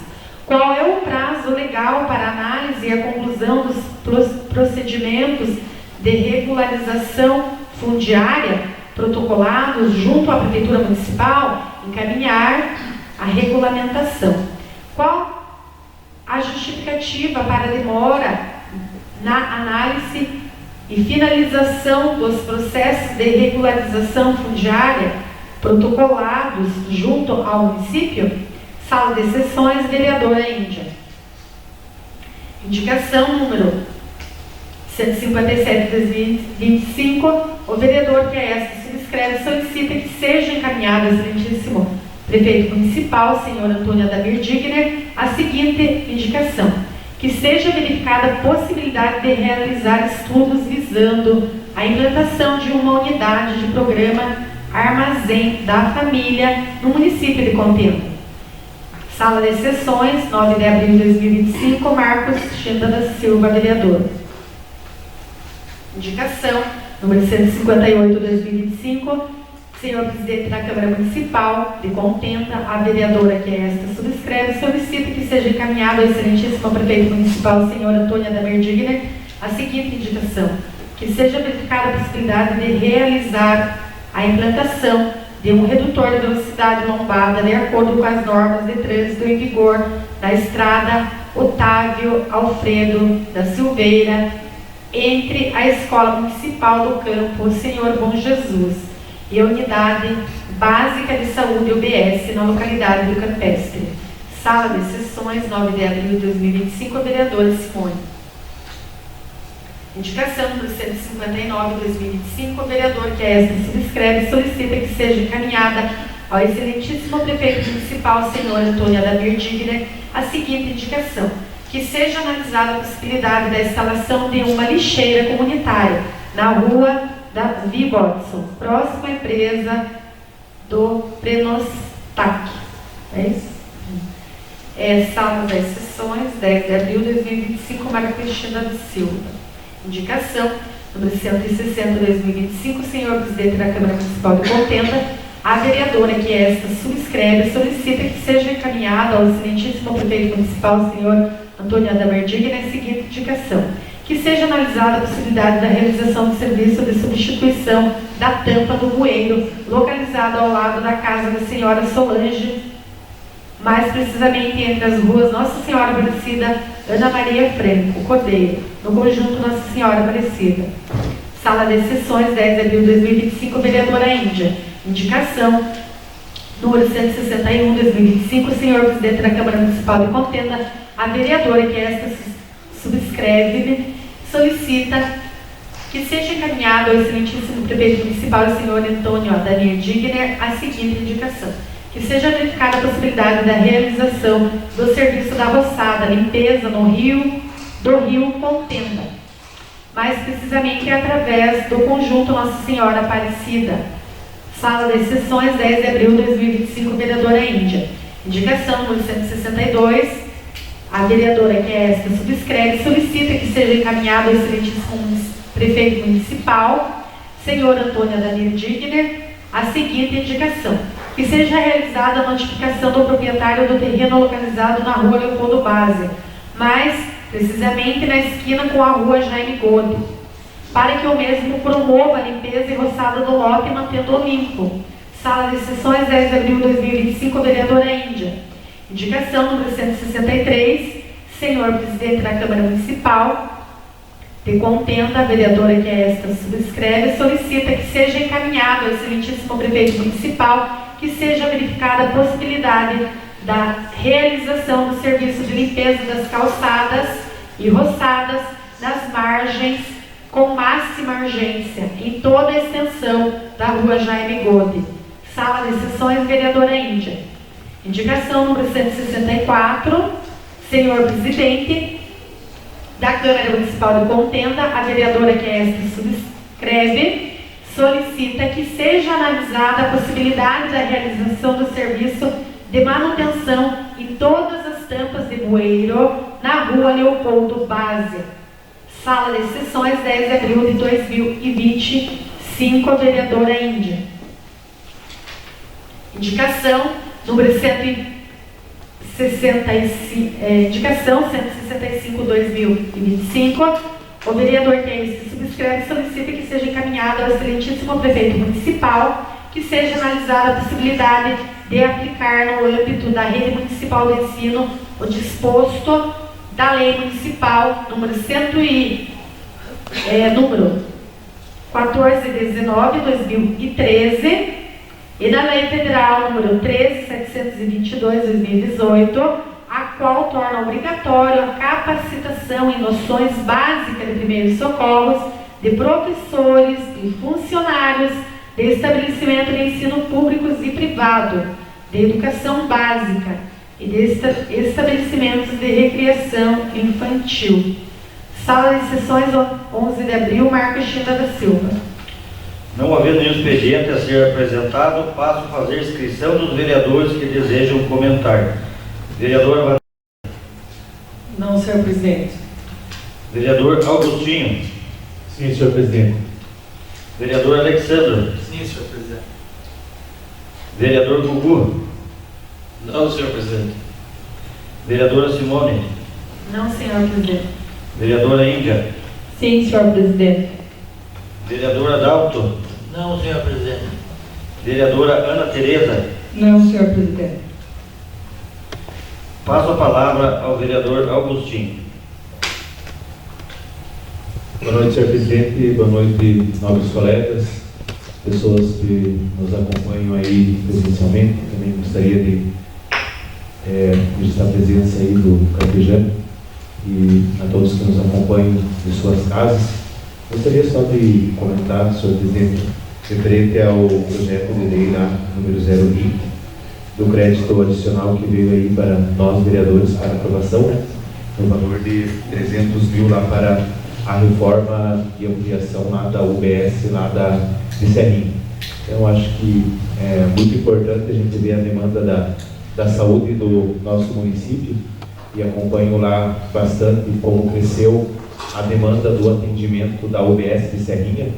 Qual é o prazo legal para análise e a conclusão dos procedimentos de regularização fundiária protocolados junto à Prefeitura Municipal? Encaminhar a regulamentação. Qual a justificativa para a demora na análise e finalização dos processos de regularização fundiária protocolados junto ao município? Sala de sessões, vereadora Índia. Indicação número 157/2025, o vereador, que é esta subscreve, solicita que seja encaminhado ao excelentíssimo prefeito municipal, senhor Antônio Adamir Digne, a seguinte indicação: que seja verificada a possibilidade de realizar estudos visando a implantação de uma unidade de programa Armazém da Família no município de Contenda. Sala de sessões, 9 de abril de 2025, Marcos Chenda da Silva, vereador. Indicação número 158/2025, senhor presidente da Câmara Municipal de Contenda, a vereadora, que é esta subscreve, solicita que seja encaminhado ao excelentíssimo prefeito municipal, senhor Antônio Adamir Digne, a seguinte indicação: que seja verificada a possibilidade de realizar a implantação de um redutor de velocidade lombada de acordo com as normas de trânsito em vigor na estrada Otávio Alfredo da Silveira, entre a Escola Municipal do Campo Senhor Bom Jesus e a Unidade Básica de Saúde UBS, na localidade do Campestre. Sala de sessões, 9 de abril de 2025, a vereadora Simone. Indicação número 159/2025, o vereador, que é esta subscreve, solicita que seja encaminhada ao excelentíssimo prefeito municipal, senhor Antônio Adamir Digne, a seguinte indicação: que seja analisada a possibilidade da instalação de uma lixeira comunitária na rua da Vibotson, próxima à empresa do Prenostac. É isso? Sala das sessões, 10 de abril de 2025, Maria Cristina da Silva. Indicação número 160/2025, senhor presidente da Câmara Municipal de Contenda, a vereadora, que é esta subscreve, solicita que seja encaminhado ao excelentíssimo prefeito municipal, senhor Antônio Adamir Digne, a seguinte indicação: que seja analisada a possibilidade da realização do serviço de substituição da tampa do bueiro, localizado ao lado da casa da senhora Solange, mais precisamente entre as ruas Nossa Senhora Aparecida, Ana Maria Franco, Cordeiro, no conjunto Nossa Senhora Aparecida. Sala de Sessões, 10 de abril de 2025, vereadora Índia. Indicação, número 161, 2025, senhor presidente da Câmara Municipal de Contenda, a vereadora que esta subscreve, solicita que seja encaminhado ao excelentíssimo prefeito municipal, senhor Antônio Daniel Digner, a seguinte indicação: que seja verificada a possibilidade da realização do serviço da roçada, limpeza do rio Contenda, mais precisamente através do conjunto Nossa Senhora Aparecida. Sala de Sessões, 10 de abril de 2025, vereadora Índia. Indicação número 162, a vereadora que é esta subscreve, solicita que seja encaminhado ao excelentíssimo prefeito municipal, senhor Antônio Danilo Digner, a seguinte indicação: que seja realizada a notificação do proprietário do terreno localizado na rua Leopoldo Base, mais precisamente na esquina com a rua Jaime Gode, para que o mesmo promova a limpeza e roçada do lote, mantendo-o limpo. Sala de Sessões, 10 de abril de 2025, vereadora Índia. Indicação número 163, senhor presidente da Câmara Municipal de Contenda, a vereadora que é esta subscreve, solicita que seja encaminhado ao excelentíssimo prefeito municipal, que seja verificada a possibilidade da realização do serviço de limpeza das calçadas e roçadas das margens com máxima urgência em toda a extensão da rua Jaime Gode. Sala de Sessões, vereadora Índia. Indicação número 164, senhor presidente da Câmara Municipal de Contenda, a vereadora que é esta subscreve, solicita que seja analisada a possibilidade da realização do serviço de manutenção em todas as tampas de bueiro na rua Leopoldo Base. Sala de Sessões, 10 de abril de 2025, vereadora Índia. Indicação número 165/2025, o vereador que este subscreve solicita que seja encaminhado ao excelentíssimo prefeito municipal, que seja analisada a possibilidade de aplicar no âmbito da rede municipal de ensino o disposto da lei municipal número 1419/2013 e da lei federal número 13.722/2018, a qual torna obrigatório a capacitação em noções básicas de primeiros socorros de professores e funcionários de estabelecimento de ensino públicos e privado, de educação básica e de estabelecimentos de recreação infantil. Sala de Sessões, 11 de abril, Marcos China da Silva. Não havendo nenhum expediente a ser apresentado, passo a fazer inscrição dos vereadores que desejam comentar. Vereadora Não, senhor presidente. Vereador Augustinho. Sim, senhor presidente. Vereador Alexandre. Sim, senhor presidente. Vereador Gugu. Não, senhor presidente. Vereadora Simone. Não, senhor presidente. Vereadora Índia. Sim, senhor presidente. Vereadora Dalto. Não, senhor presidente. Vereadora Ana Tereza. Não, senhor presidente. Passo a palavra ao vereador Augustinho. Boa noite, senhor presidente. Boa noite, nobres colegas, pessoas que nos acompanham aí presencialmente. Também gostaria de registrar a presença aí do Carpejano e a todos que nos acompanham de suas casas. Gostaria só de comentar, senhor presidente, referente ao projeto de lei lá, número 020, do crédito adicional que veio aí para nós, vereadores, para aprovação, né, no valor de 300 mil lá para a reforma e ampliação lá da UBS, lá de Serrinha. Então, acho que é muito importante a gente ver a demanda da saúde do nosso município e acompanho lá bastante como cresceu a demanda do atendimento da UBS de Serrinha,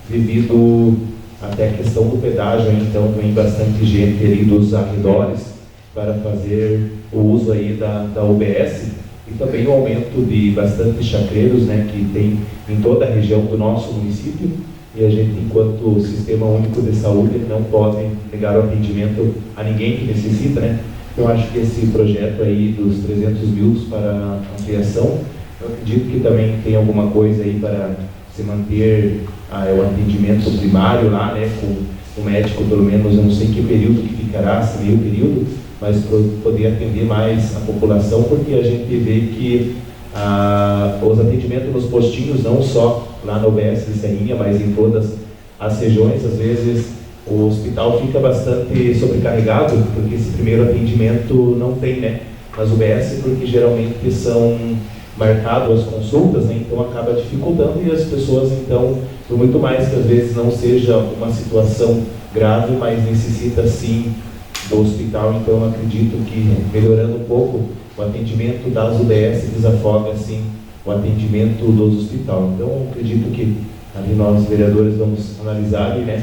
devido até a questão do pedágio. Então vem bastante gente ali dos arredores para fazer o uso aí da UBS, e também o aumento de bastante chacreiros, né, que tem em toda a região do nosso município, e a gente, enquanto Sistema Único de Saúde, não pode negar o atendimento a ninguém que necessita, né? Eu acho que esse projeto aí dos 300 mil para ampliação, eu acredito que também tem alguma coisa aí para se manter o atendimento primário lá, né, com o médico, pelo menos, eu não sei que período que ficará, se meio período, mas para poder atender mais a população, porque a gente vê que os atendimentos nos postinhos, não só lá no UBS de Serrinha, mas em todas as regiões, às vezes o hospital fica bastante sobrecarregado, porque esse primeiro atendimento não tem, né, nas UBS, porque geralmente são marcadas as consultas, né, então acaba dificultando, e as pessoas, então, por muito mais que às vezes não seja uma situação grave, mas necessita sim do hospital, então eu acredito que melhorando um pouco o atendimento das UBS desafoga assim o atendimento dos hospitais. Então eu acredito que ali nós vereadores vamos analisar e, né,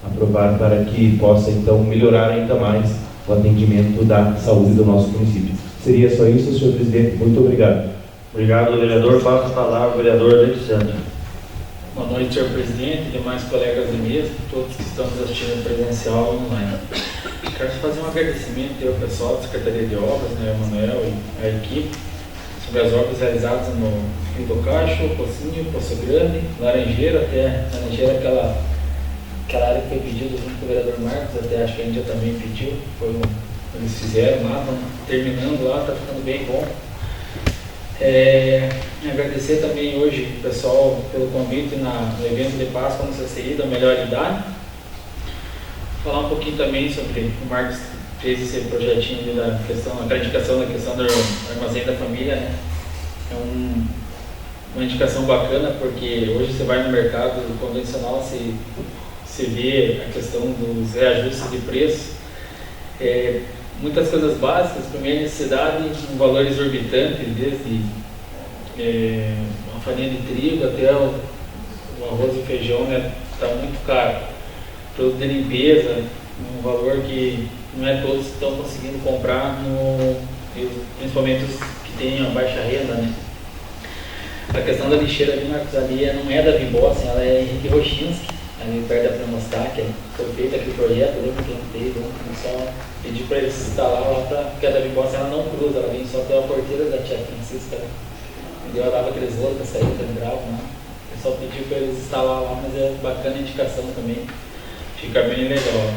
aprovar para que possa então melhorar ainda mais o atendimento da saúde do nosso município. Seria só isso, senhor presidente. Muito obrigado. Obrigado, vereador. Passo a palavra ao vereador Alexandre. Boa noite, senhor presidente, demais colegas de mesa, todos que estão nos assistindo presencial e online. Quero fazer um agradecimento ao pessoal da Secretaria de Obras, né, o Manuel e a equipe, sobre as obras realizadas no Rio do Cacho, Pocinho, Poço Grande, Laranjeira, até Laranjeira, aquela área que foi pedida junto com o vereador Marcos, até acho que a Índia também pediu, eles fizeram lá, estão terminando lá, está ficando bem bom. Agradecer também hoje o pessoal pelo convite no evento de Páscoa no CCI da Melhor Idade. Falar um pouquinho também sobre o Marcos fez esse projetinho ali da questão, a indicação da questão do armazém da família, né? É uma indicação bacana, porque hoje você vai no mercado convencional, se vê a questão dos reajustes de preço, muitas coisas básicas, primeira necessidade, um valor exorbitante, desde a farinha de trigo até o arroz e feijão, né, está muito caro. Produto de limpeza, um valor que não é todos que estão conseguindo comprar, principalmente os que têm a baixa renda, né. A questão da lixeira ali, Marcos, ali não é da Vibossi, ela é Henrique Rochinski, ali perto da Premostar, que foi feito aquele projeto, lembra que não teve, só pedi para eles instalar lá, porque a da Vibossi ela não cruza, ela vem só pela porteira da Tia Francisca, né? Entendeu? Ela dava aqueles rolos para sair, para entrar, né? Eu só pedi para eles instalar lá, mas é bacana a indicação também, fica bem legal.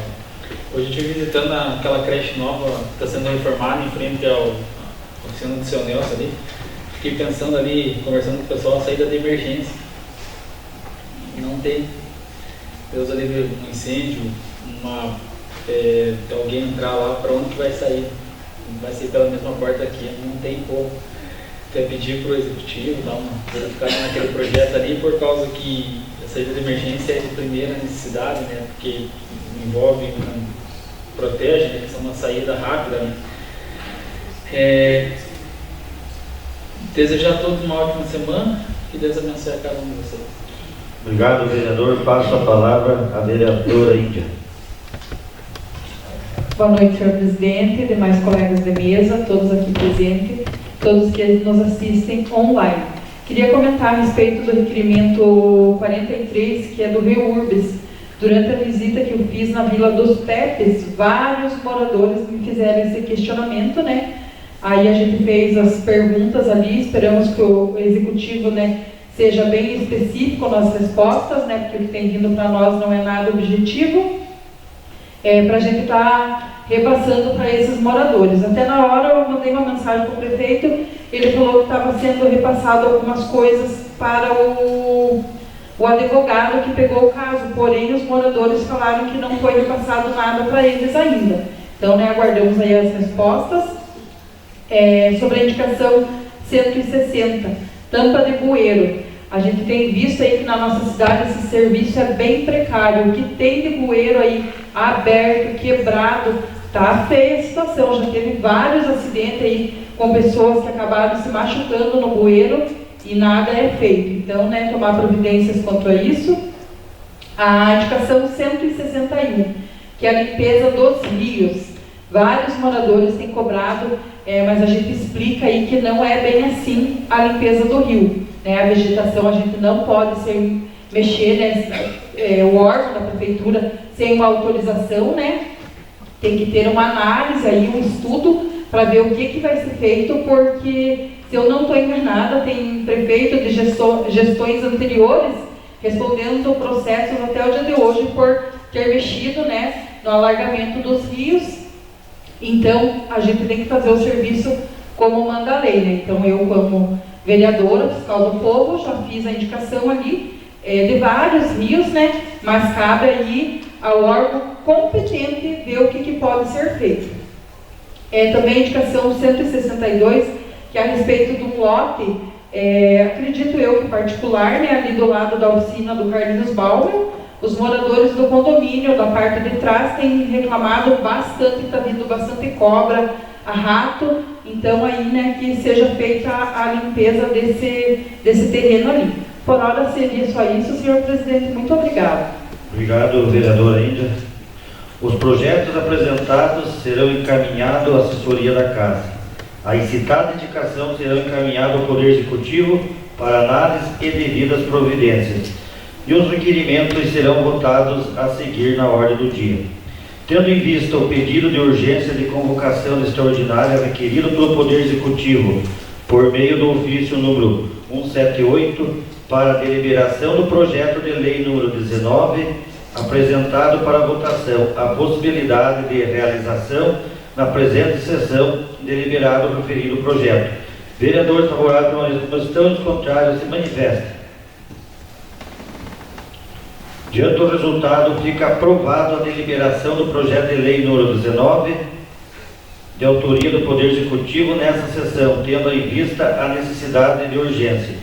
Hoje eu estive visitando aquela creche nova que está sendo reformada em frente ao oficina do seu Nelson ali. Fiquei pensando ali, conversando com o pessoal, a saída de emergência. Não tem. Deus ali vê um incêndio, alguém entrar lá, para onde que vai sair? Vai sair pela mesma porta aqui, não tem como. Até pedir para o executivo dar uma verificada naquele projeto ali, por causa que a saída de emergência é de primeira necessidade, né? Porque envolve, protege, né? Que é uma saída rápida, né? Desejar a todos uma ótima semana, que Deus abençoe a cada um de vocês. Obrigado, vereador. Passo a palavra à vereadora Índia. Boa noite, senhor presidente, demais colegas de mesa, todos aqui presentes, todos que nos assistem online. Queria comentar a respeito do requerimento 43, que é do Rio Urbes. Durante a visita que eu fiz na Vila dos Pepes, vários moradores me fizeram esse questionamento, né? Aí a gente fez as perguntas ali, esperamos que o executivo, né, seja bem específico nas respostas, né, porque o que tem vindo para nós não é nada objetivo, para a gente estar repassando para esses moradores. Até na hora eu mandei uma mensagem para o prefeito, ele falou que estava sendo repassado algumas coisas para o advogado que pegou o caso, porém os moradores falaram que não foi repassado nada para eles ainda. Então, né, aguardamos aí as respostas. Sobre a indicação 160, tampa de bueiro. A gente tem visto aí que na nossa cidade esse serviço é bem precário. O que tem de bueiro aí aberto, quebrado, tá feia a situação. Já teve vários acidentes aí com pessoas que acabaram se machucando no bueiro e nada é feito. Então, né, tomar providências quanto a isso. A indicação 161, que é a limpeza dos rios. Vários moradores têm cobrado mas a gente explica aí que não é bem assim a limpeza do rio, né? A vegetação a gente não pode mexer, né? O órgão da prefeitura sem uma autorização, né? Tem que ter uma análise aí, um estudo para ver o que vai ser feito, porque se eu não estou enganada, tem prefeito de gestões anteriores respondendo processos até o dia de hoje por ter mexido, né, no alargamento dos rios. Então, a gente tem que fazer o serviço como manda a lei, né? Então, eu, como vereadora, fiscal do povo, já fiz a indicação ali de vários rios, né? Mas cabe aí ao órgão competente ver o que pode ser feito. Também a indicação 162, que é a respeito de um lote, acredito eu que particular, né, ali do lado da oficina do Carlinhos Bauer. Os moradores do condomínio, da parte de trás, têm reclamado bastante, está vindo bastante cobra, rato. Então, aí, né, que seja feita a limpeza desse terreno ali. Por hora, seria só isso, senhor presidente. Muito obrigado. Obrigado, vereadora Índia. Os projetos apresentados serão encaminhados à assessoria da Casa. A citada indicação será encaminhada ao Poder Executivo para análise e devidas providências. E os requerimentos serão votados a seguir na ordem do dia. Tendo em vista o pedido de urgência de convocação extraordinária requerido pelo Poder Executivo por meio do ofício número 178 para a deliberação do projeto de lei número 19, apresentado para votação a possibilidade de realização na presente sessão, deliberado o referido projeto. Vereadores favoráveis permaneçam como estão, os contrários se manifestem. Diante do resultado, fica aprovado a deliberação do projeto de lei número 19, de autoria do Poder Executivo, nessa sessão, tendo em vista a necessidade de urgência.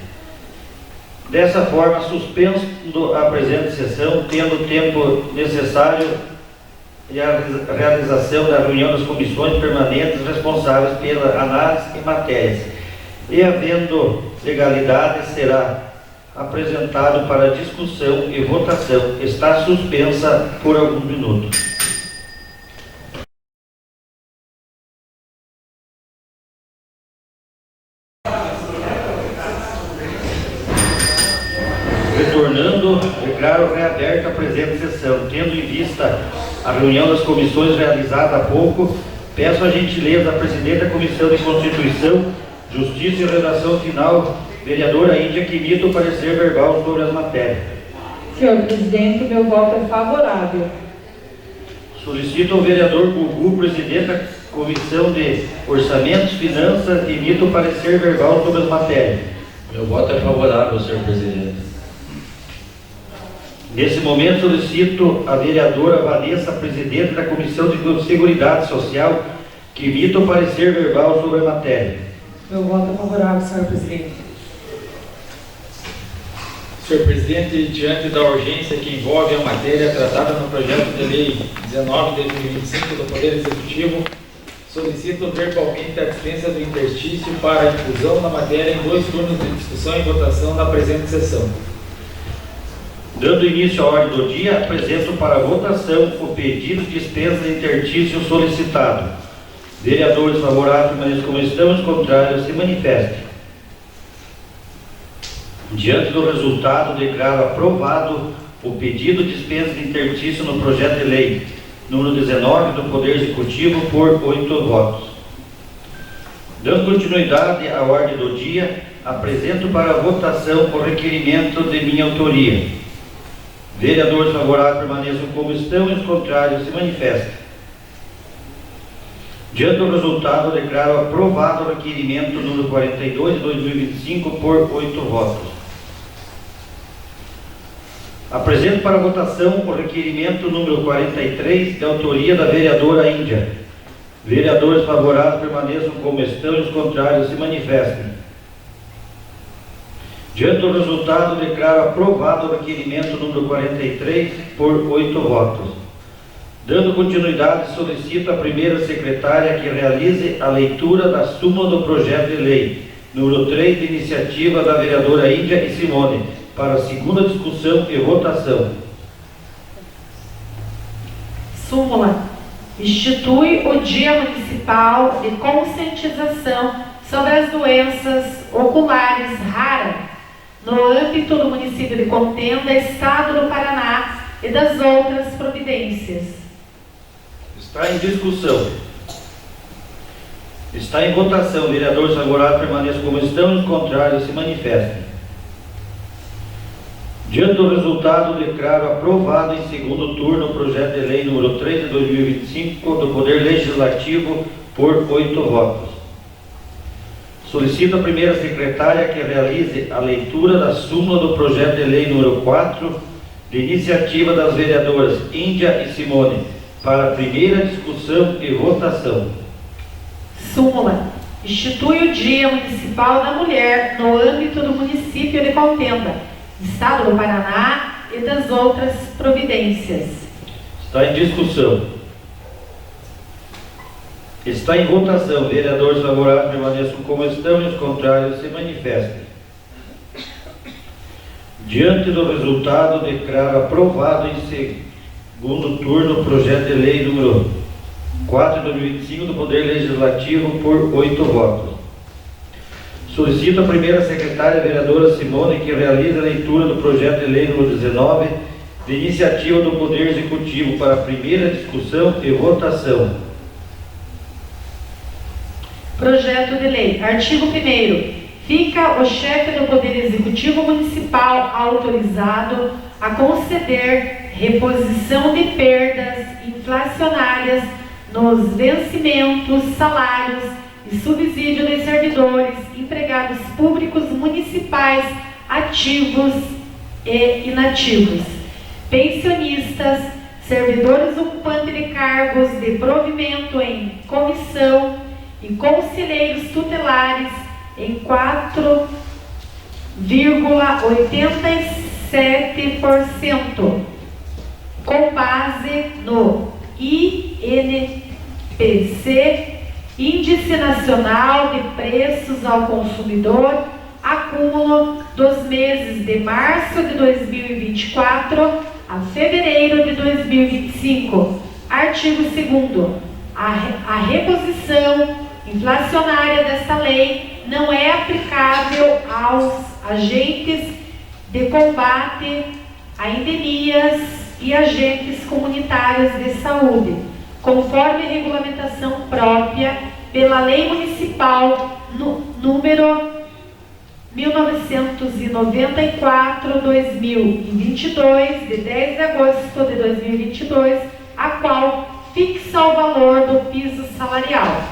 Dessa forma, suspendo a presente sessão, tendo o tempo necessário e a realização da reunião das comissões permanentes responsáveis pela análise em matérias. E, havendo legalidade, será apresentado para discussão e votação. Está suspensa por alguns minutos. Retornando, declaro reaberta a presente sessão. Tendo em vista a reunião das comissões realizada há pouco, peço a gentileza da presidente da Comissão de Constituição, Justiça e Redação Final, vereadora Índia, que emita o parecer verbal sobre as matérias. Senhor presidente, meu voto é favorável. Solicito ao vereador Gugu, presidente da Comissão de Orçamentos e Finanças, emita o parecer verbal sobre as matérias. Meu voto é favorável, senhor presidente. Nesse momento, solicito a vereadora Vanessa, presidente da Comissão de Seguridade Social, que emita o parecer verbal sobre a matéria. Meu voto é favorável, senhor presidente. Senhor presidente, diante da urgência que envolve a matéria tratada no projeto de lei 19 de 2025 do Poder Executivo, solicito verbalmente a dispensa do interstício para a inclusão da matéria em 2 turnos de discussão e votação na presente sessão. Dando início à ordem do dia, apresento para votação o pedido de dispensa de interstício solicitado. Vereadores favoráveis permaneçam como estão, os contrários se manifestem. Diante do resultado, declaro aprovado o pedido de dispensa de interstício no projeto de lei número 19 do Poder Executivo por 8 votos. Dando continuidade à ordem do dia, apresento para votação o requerimento de minha autoria. Vereadores favoráveis permaneçam como estão e os contrários se manifestem. Diante do resultado, declaro aprovado o requerimento número 42 de 2025 por 8 votos. Apresento para votação o requerimento número 43, de autoria da vereadora Índia. Vereadores favoráveis permaneçam como estão e os contrários se manifestem. Diante do resultado, declaro aprovado o requerimento número 43 por 8 votos. Dando continuidade, solicito a primeira secretária que realize a leitura da súmula do projeto de lei, número 3, de iniciativa da vereadora Índia e Simone, para a segunda discussão e votação. Súmula. institui o Dia Municipal de Conscientização sobre as Doenças Oculares Raras no âmbito do município de Contenda, Estado do Paraná, e das outras providências. Está em discussão. Está em votação. Vereadores favoráveis permaneçam como estão, os contrários se manifestem. Diante do resultado, declaro aprovado em segundo turno o projeto de lei número 3 de 2025 do Poder Legislativo por 8 votos. Solicito a primeira secretária que realize a leitura da súmula do projeto de lei número 4, de iniciativa das vereadoras Índia e Simone, para a primeira discussão e votação. Súmula. Institui o Dia Municipal da Mulher no âmbito do município de Contenda, Estado do Paraná, e das outras providências. Está em discussão. Está em votação. Vereadores favoráveis permaneçam como estão e os contrários se manifestem. Diante do resultado, declaro aprovado em segundo turno o projeto de lei número 4 de 2025 do Poder Legislativo por 8 votos. Solicito a primeira secretária, a vereadora Simone, que realize a leitura do projeto de lei número 19, de iniciativa do Poder Executivo, para a primeira discussão e votação. Projeto de lei. Artigo 1º. Fica o chefe do Poder Executivo Municipal autorizado a conceder reposição de perdas inflacionárias nos vencimentos, salários e subsídio de servidores, empregados públicos municipais ativos e inativos, pensionistas, servidores ocupantes de cargos de provimento em comissão e conselheiros tutelares em 4,87%, com base no INPC, Índice Nacional de Preços ao Consumidor, acúmulo dos meses de março de 2024 a fevereiro de 2025. Artigo 2º. A reposição inflacionária desta lei não é aplicável aos agentes de combate a endemias e agentes comunitários de saúde, conforme regulamentação própria pela Lei Municipal número 1994/2022, de 10 de agosto de 2022, a qual fixa o valor do piso salarial.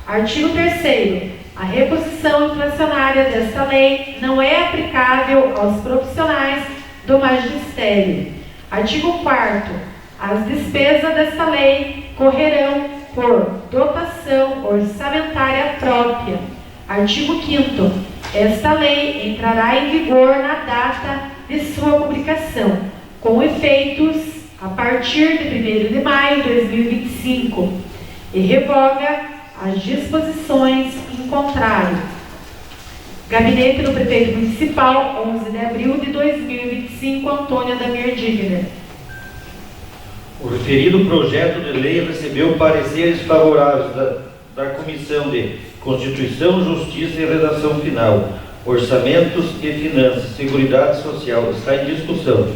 Artigo 3º. A reposição inflacionária desta lei não é aplicável aos profissionais do magistério. Artigo 4º. As despesas desta lei correrão por dotação orçamentária própria. Artigo 5º. Esta lei entrará em vigor na data de sua publicação, com efeitos a partir de 1º de maio de 2025, e revoga as disposições em contrário. Gabinete do Prefeito Municipal, 11 de abril de 2025, Antônia Damir Digner. O referido projeto de lei recebeu pareceres favoráveis da Comissão de Constituição, Justiça e Redação Final, Orçamentos e Finanças, Seguridade Social. Está em discussão.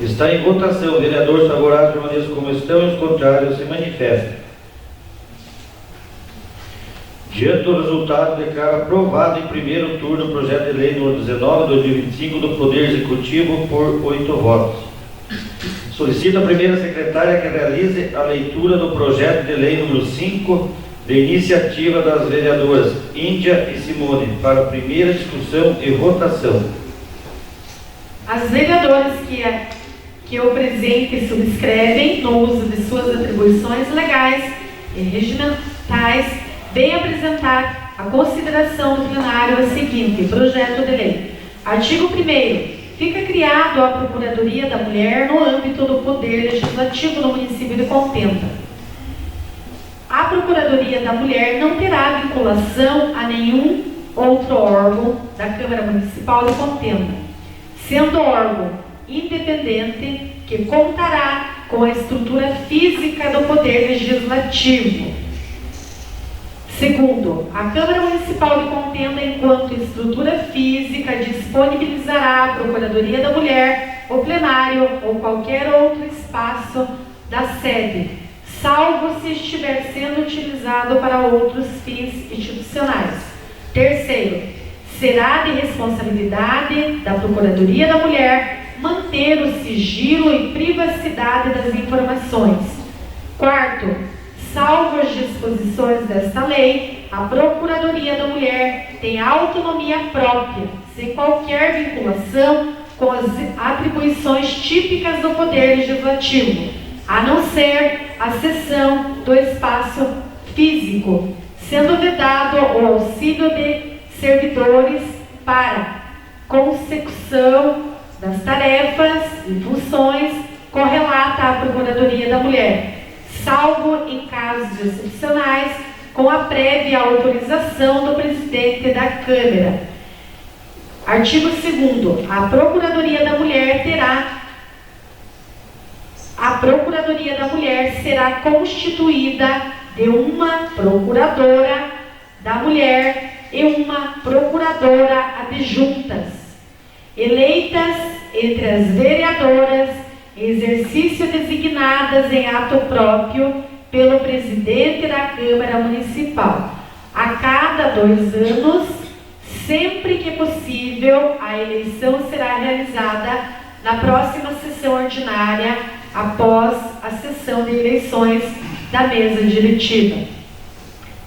Está em votação. Vereadores favoráveis permaneçam como estão e os contrários se manifestem. Diante do resultado, declaro aprovado em primeiro turno o projeto de lei número 19 de 2025 do Poder Executivo por 8 votos. Solicito a primeira secretária que realize a leitura do projeto de lei número 5, de iniciativa das vereadoras Índia e Simone, para a primeira discussão e votação. As vereadoras que o presente subscrevem no uso de suas atribuições legais e regimentais, vem apresentar a consideração do plenário o seguinte projeto de lei. Artigo 1º. Fica criado a Procuradoria da Mulher no âmbito do Poder Legislativo no município de Contenda. A Procuradoria da Mulher não terá vinculação a nenhum outro órgão da Câmara Municipal de Contenda, sendo órgão independente que contará com a estrutura física do Poder Legislativo. Segundo, a Câmara Municipal de Contenda, enquanto estrutura física, disponibilizará à Procuradoria da Mulher, o plenário ou qualquer outro espaço da sede, salvo se estiver sendo utilizado para outros fins institucionais. Terceiro, será de responsabilidade da Procuradoria da Mulher manter o sigilo e privacidade das informações. Quarto, salvo as disposições desta lei, a Procuradoria da Mulher tem autonomia própria, sem qualquer vinculação com as atribuições típicas do Poder Legislativo, a não ser a cessão do espaço físico, sendo vedado o auxílio de servidores para consecução das tarefas e funções correlata à Procuradoria da Mulher, salvo em casos excepcionais, com a prévia autorização do presidente da Câmara. Artigo 2º. A Procuradoria da Mulher será constituída de uma procuradora da mulher e uma procuradora adjuntas, eleitas entre as vereadoras em exercício designadas em ato próprio pelo presidente da Câmara Municipal. A cada 2 anos, sempre que possível, a eleição será realizada na próxima sessão ordinária, após a sessão de eleições da mesa diretiva.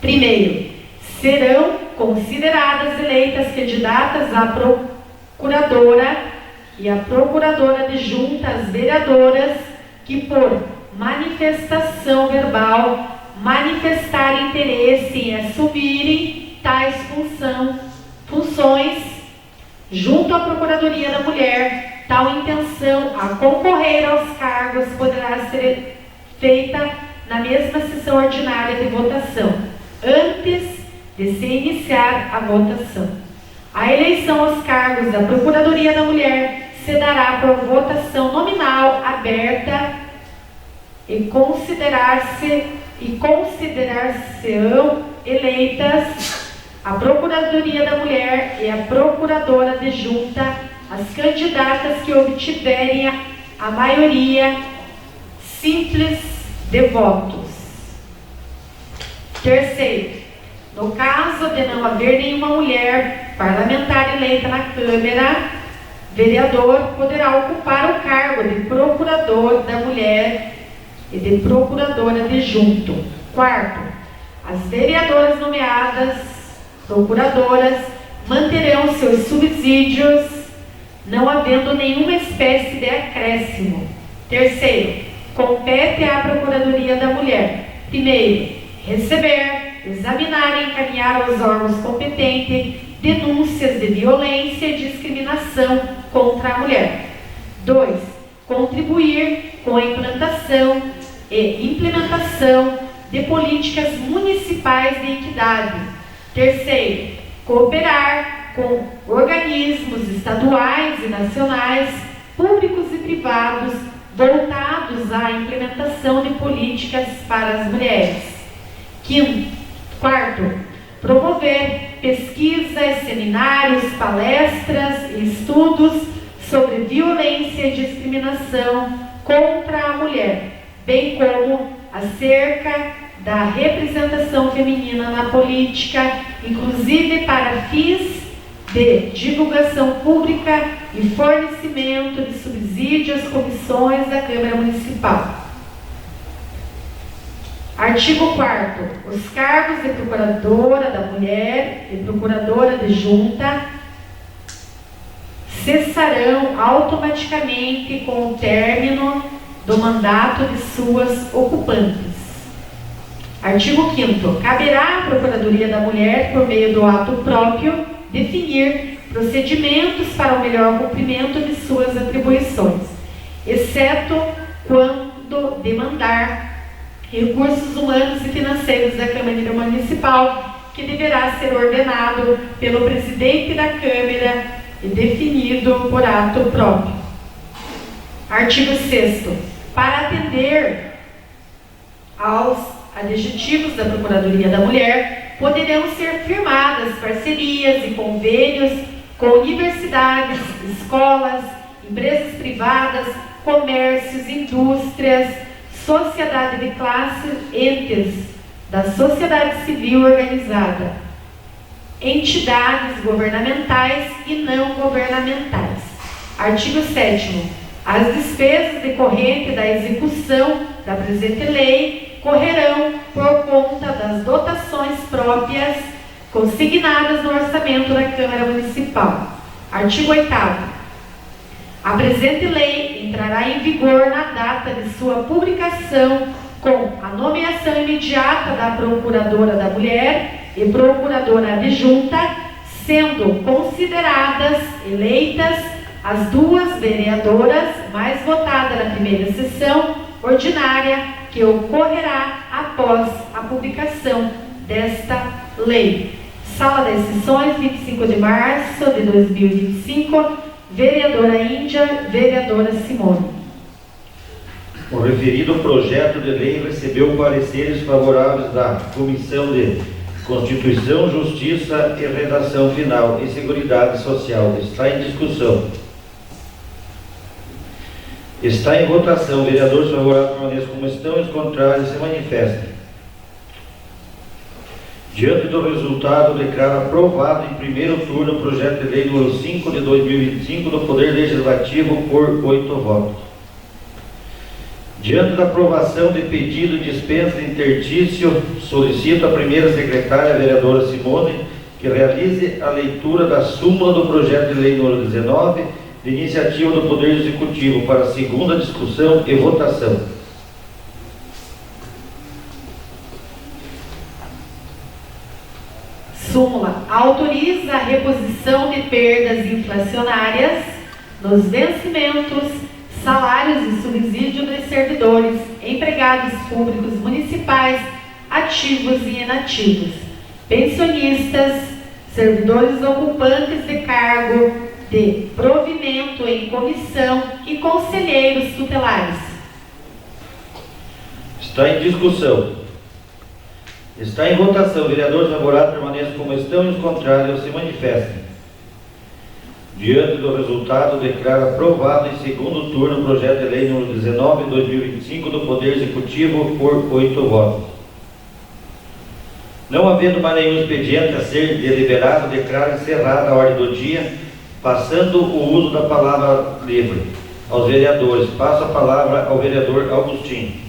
Primeiro, serão consideradas eleitas candidatas à procuradora e a procuradora adjunta às vereadoras que, por manifestação verbal, manifestar interesse em assumirem tais funções junto à Procuradoria da Mulher. Tal intenção a concorrer aos cargos poderá ser feita na mesma sessão ordinária de votação, antes de se iniciar a votação. A eleição aos cargos da Procuradoria da Mulher se dará por votação nominal aberta e considerar-se-ão eleitas a Procuradoria da Mulher e a Procuradora adjunta as candidatas que obtiverem a maioria simples de votos. Terceiro, no caso de não haver nenhuma mulher parlamentar eleita na Câmara, vereador poderá ocupar o cargo de procurador da mulher e de procuradora adjunto. Quarto, as vereadoras nomeadas procuradoras manterão seus subsídios, não havendo nenhuma espécie de acréscimo. Terceiro, compete à Procuradoria da Mulher: primeiro, receber, examinar e encaminhar aos órgãos competentes denúncias de violência e discriminação contra a mulher. 2. Contribuir com a implantação e implementação de políticas municipais de equidade. Terceiro, cooperar com organismos estaduais e nacionais, públicos e privados, voltados à implementação de políticas para as mulheres. Quarto, promover pesquisas, seminários, palestras e estudos sobre violência e discriminação contra a mulher, bem como acerca da representação feminina na política, inclusive para fins de divulgação pública e fornecimento de subsídios às comissões da Câmara Municipal. Artigo 4º. Os cargos de Procuradora da Mulher e Procuradora adjunta cessarão automaticamente com o término do mandato de suas ocupantes. Artigo 5º. Caberá à Procuradoria da Mulher, por meio do ato próprio, definir procedimentos para o melhor cumprimento de suas atribuições, exceto quando demandar recursos humanos e financeiros da Câmara Municipal, que deverá ser ordenado pelo presidente da Câmara e definido por ato próprio. Artigo 6º. para atender aos adjetivos da Procuradoria da Mulher, poderão ser firmadas parcerias e convênios com universidades, escolas, empresas privadas, comércios, indústrias, sociedade de classe, entes da sociedade civil organizada, entidades governamentais e não governamentais. Artigo 7º. As despesas decorrentes da execução da presente lei correrão por conta das dotações próprias consignadas no orçamento da Câmara Municipal. Artigo 8º. A presente lei entrará em vigor na data de sua publicação com a nomeação imediata da Procuradora da Mulher e Procuradora Adjunta, sendo consideradas eleitas as duas vereadoras mais votadas na primeira sessão ordinária, que ocorrerá após a publicação desta lei. Sala das Sessões, 25 de março de 2025, vereadora Índia, vereadora Simone. O referido projeto de lei recebeu pareceres favoráveis da Comissão de Constituição, Justiça e Redação Final e Seguridade Social. Está em discussão. Está em votação. Vereadores favoráveis permaneçam como estão, os contrários se manifestem. Diante do resultado, declaro aprovado em primeiro turno o projeto de lei número 5 de 2025 do Poder Legislativo por 8 votos. Diante da aprovação de pedido de dispensa de interstício, solicito à primeira secretária, a vereadora Simone, que realize a leitura da súmula do projeto de lei número 19, de iniciativa do Poder Executivo, para a segunda discussão e votação. Súmula. Autoriza a reposição de perdas inflacionárias nos vencimentos, salários e subsídio dos servidores, empregados públicos municipais, ativos e inativos, pensionistas, servidores ocupantes de cargo de provimento em comissão e conselheiros tutelares. Está em discussão. Está em votação. Vereadores favoráveis permaneçam como estão e os contrários se manifestem. Diante do resultado, declaro aprovado em segundo turno o projeto de lei número 19 de 2025 do Poder Executivo por 8 votos. Não havendo mais nenhum expediente a ser deliberado, declaro encerrada a ordem do dia, passando o uso da palavra livre aos vereadores. Passo a palavra ao vereador Augustinho.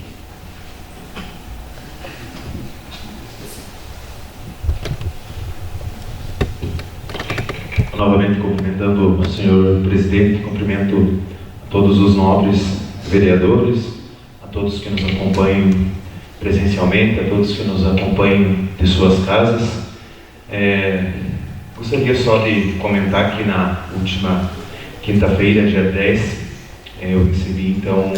Novamente cumprimentando o senhor presidente, cumprimento a todos os nobres vereadores, a todos que nos acompanham presencialmente, a todos que nos acompanham de suas casas. Gostaria só de comentar que na última quinta-feira, dia 10, eu recebi então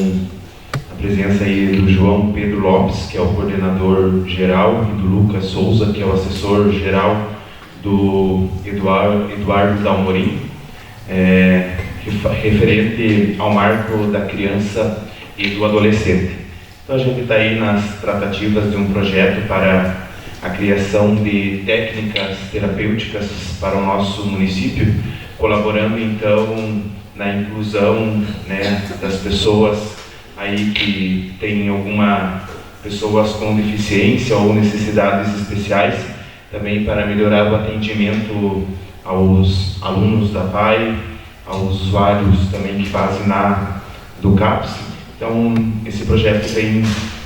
a presença aí do João Pedro Lopes, que é o coordenador geral, e do Lucas Souza, que é o assessor geral do Eduardo Dalmorim, referente ao marco da criança e do adolescente. Então a gente está aí nas tratativas de um projeto para a criação de técnicas terapêuticas para o nosso município, colaborando então na inclusão, né, das pessoas aí que têm pessoas com deficiência ou necessidades especiais, também para melhorar o atendimento aos alunos da PAI, aos usuários também que fazem do CAPS. Então, esse projeto vem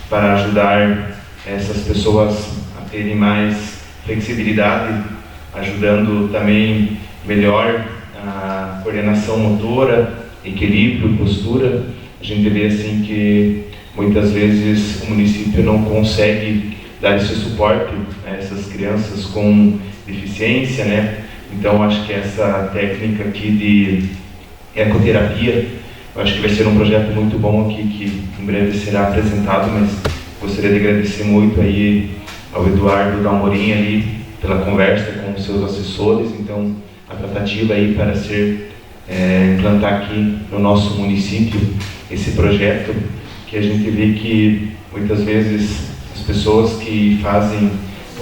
para ajudar essas pessoas a terem mais flexibilidade, ajudando também melhor a coordenação motora, equilíbrio, postura. A gente vê assim que muitas vezes o município não consegue dar esse suporte a essas crianças com deficiência, né? Então acho que essa técnica aqui de ecoterapia, eu acho que vai ser um projeto muito bom aqui, que em breve será apresentado, mas gostaria de agradecer muito aí ao Eduardo Dalmorim ali pela conversa com os seus assessores. Então a tratativa aí para ser implantar aqui no nosso município esse projeto que a gente vê que muitas vezes as pessoas que fazem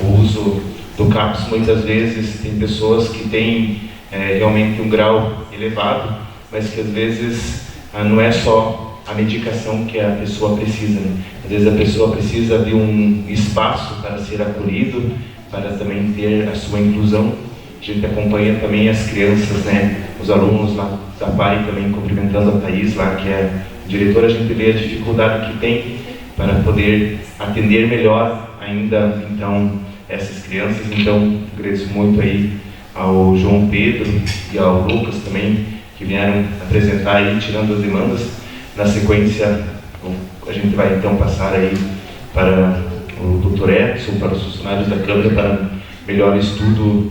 o uso do CAPS, muitas vezes tem pessoas que têm realmente um grau elevado, mas que às vezes não é só a medicação que a pessoa precisa, né? Às vezes a pessoa precisa de um espaço para ser acolhido, para também ter a sua inclusão. A gente acompanha também as crianças, né? Os alunos lá da PAI também, cumprimentando a Thaís lá, que é a diretora, a gente vê a dificuldade que tem para poder atender melhor ainda, então, essas crianças. Então, agradeço muito aí ao João Pedro e ao Lucas também, que vieram apresentar aí, tirando as demandas. Na sequência, a gente vai então passar aí para o Dr. Edson, para os funcionários da Câmara, para melhor estudo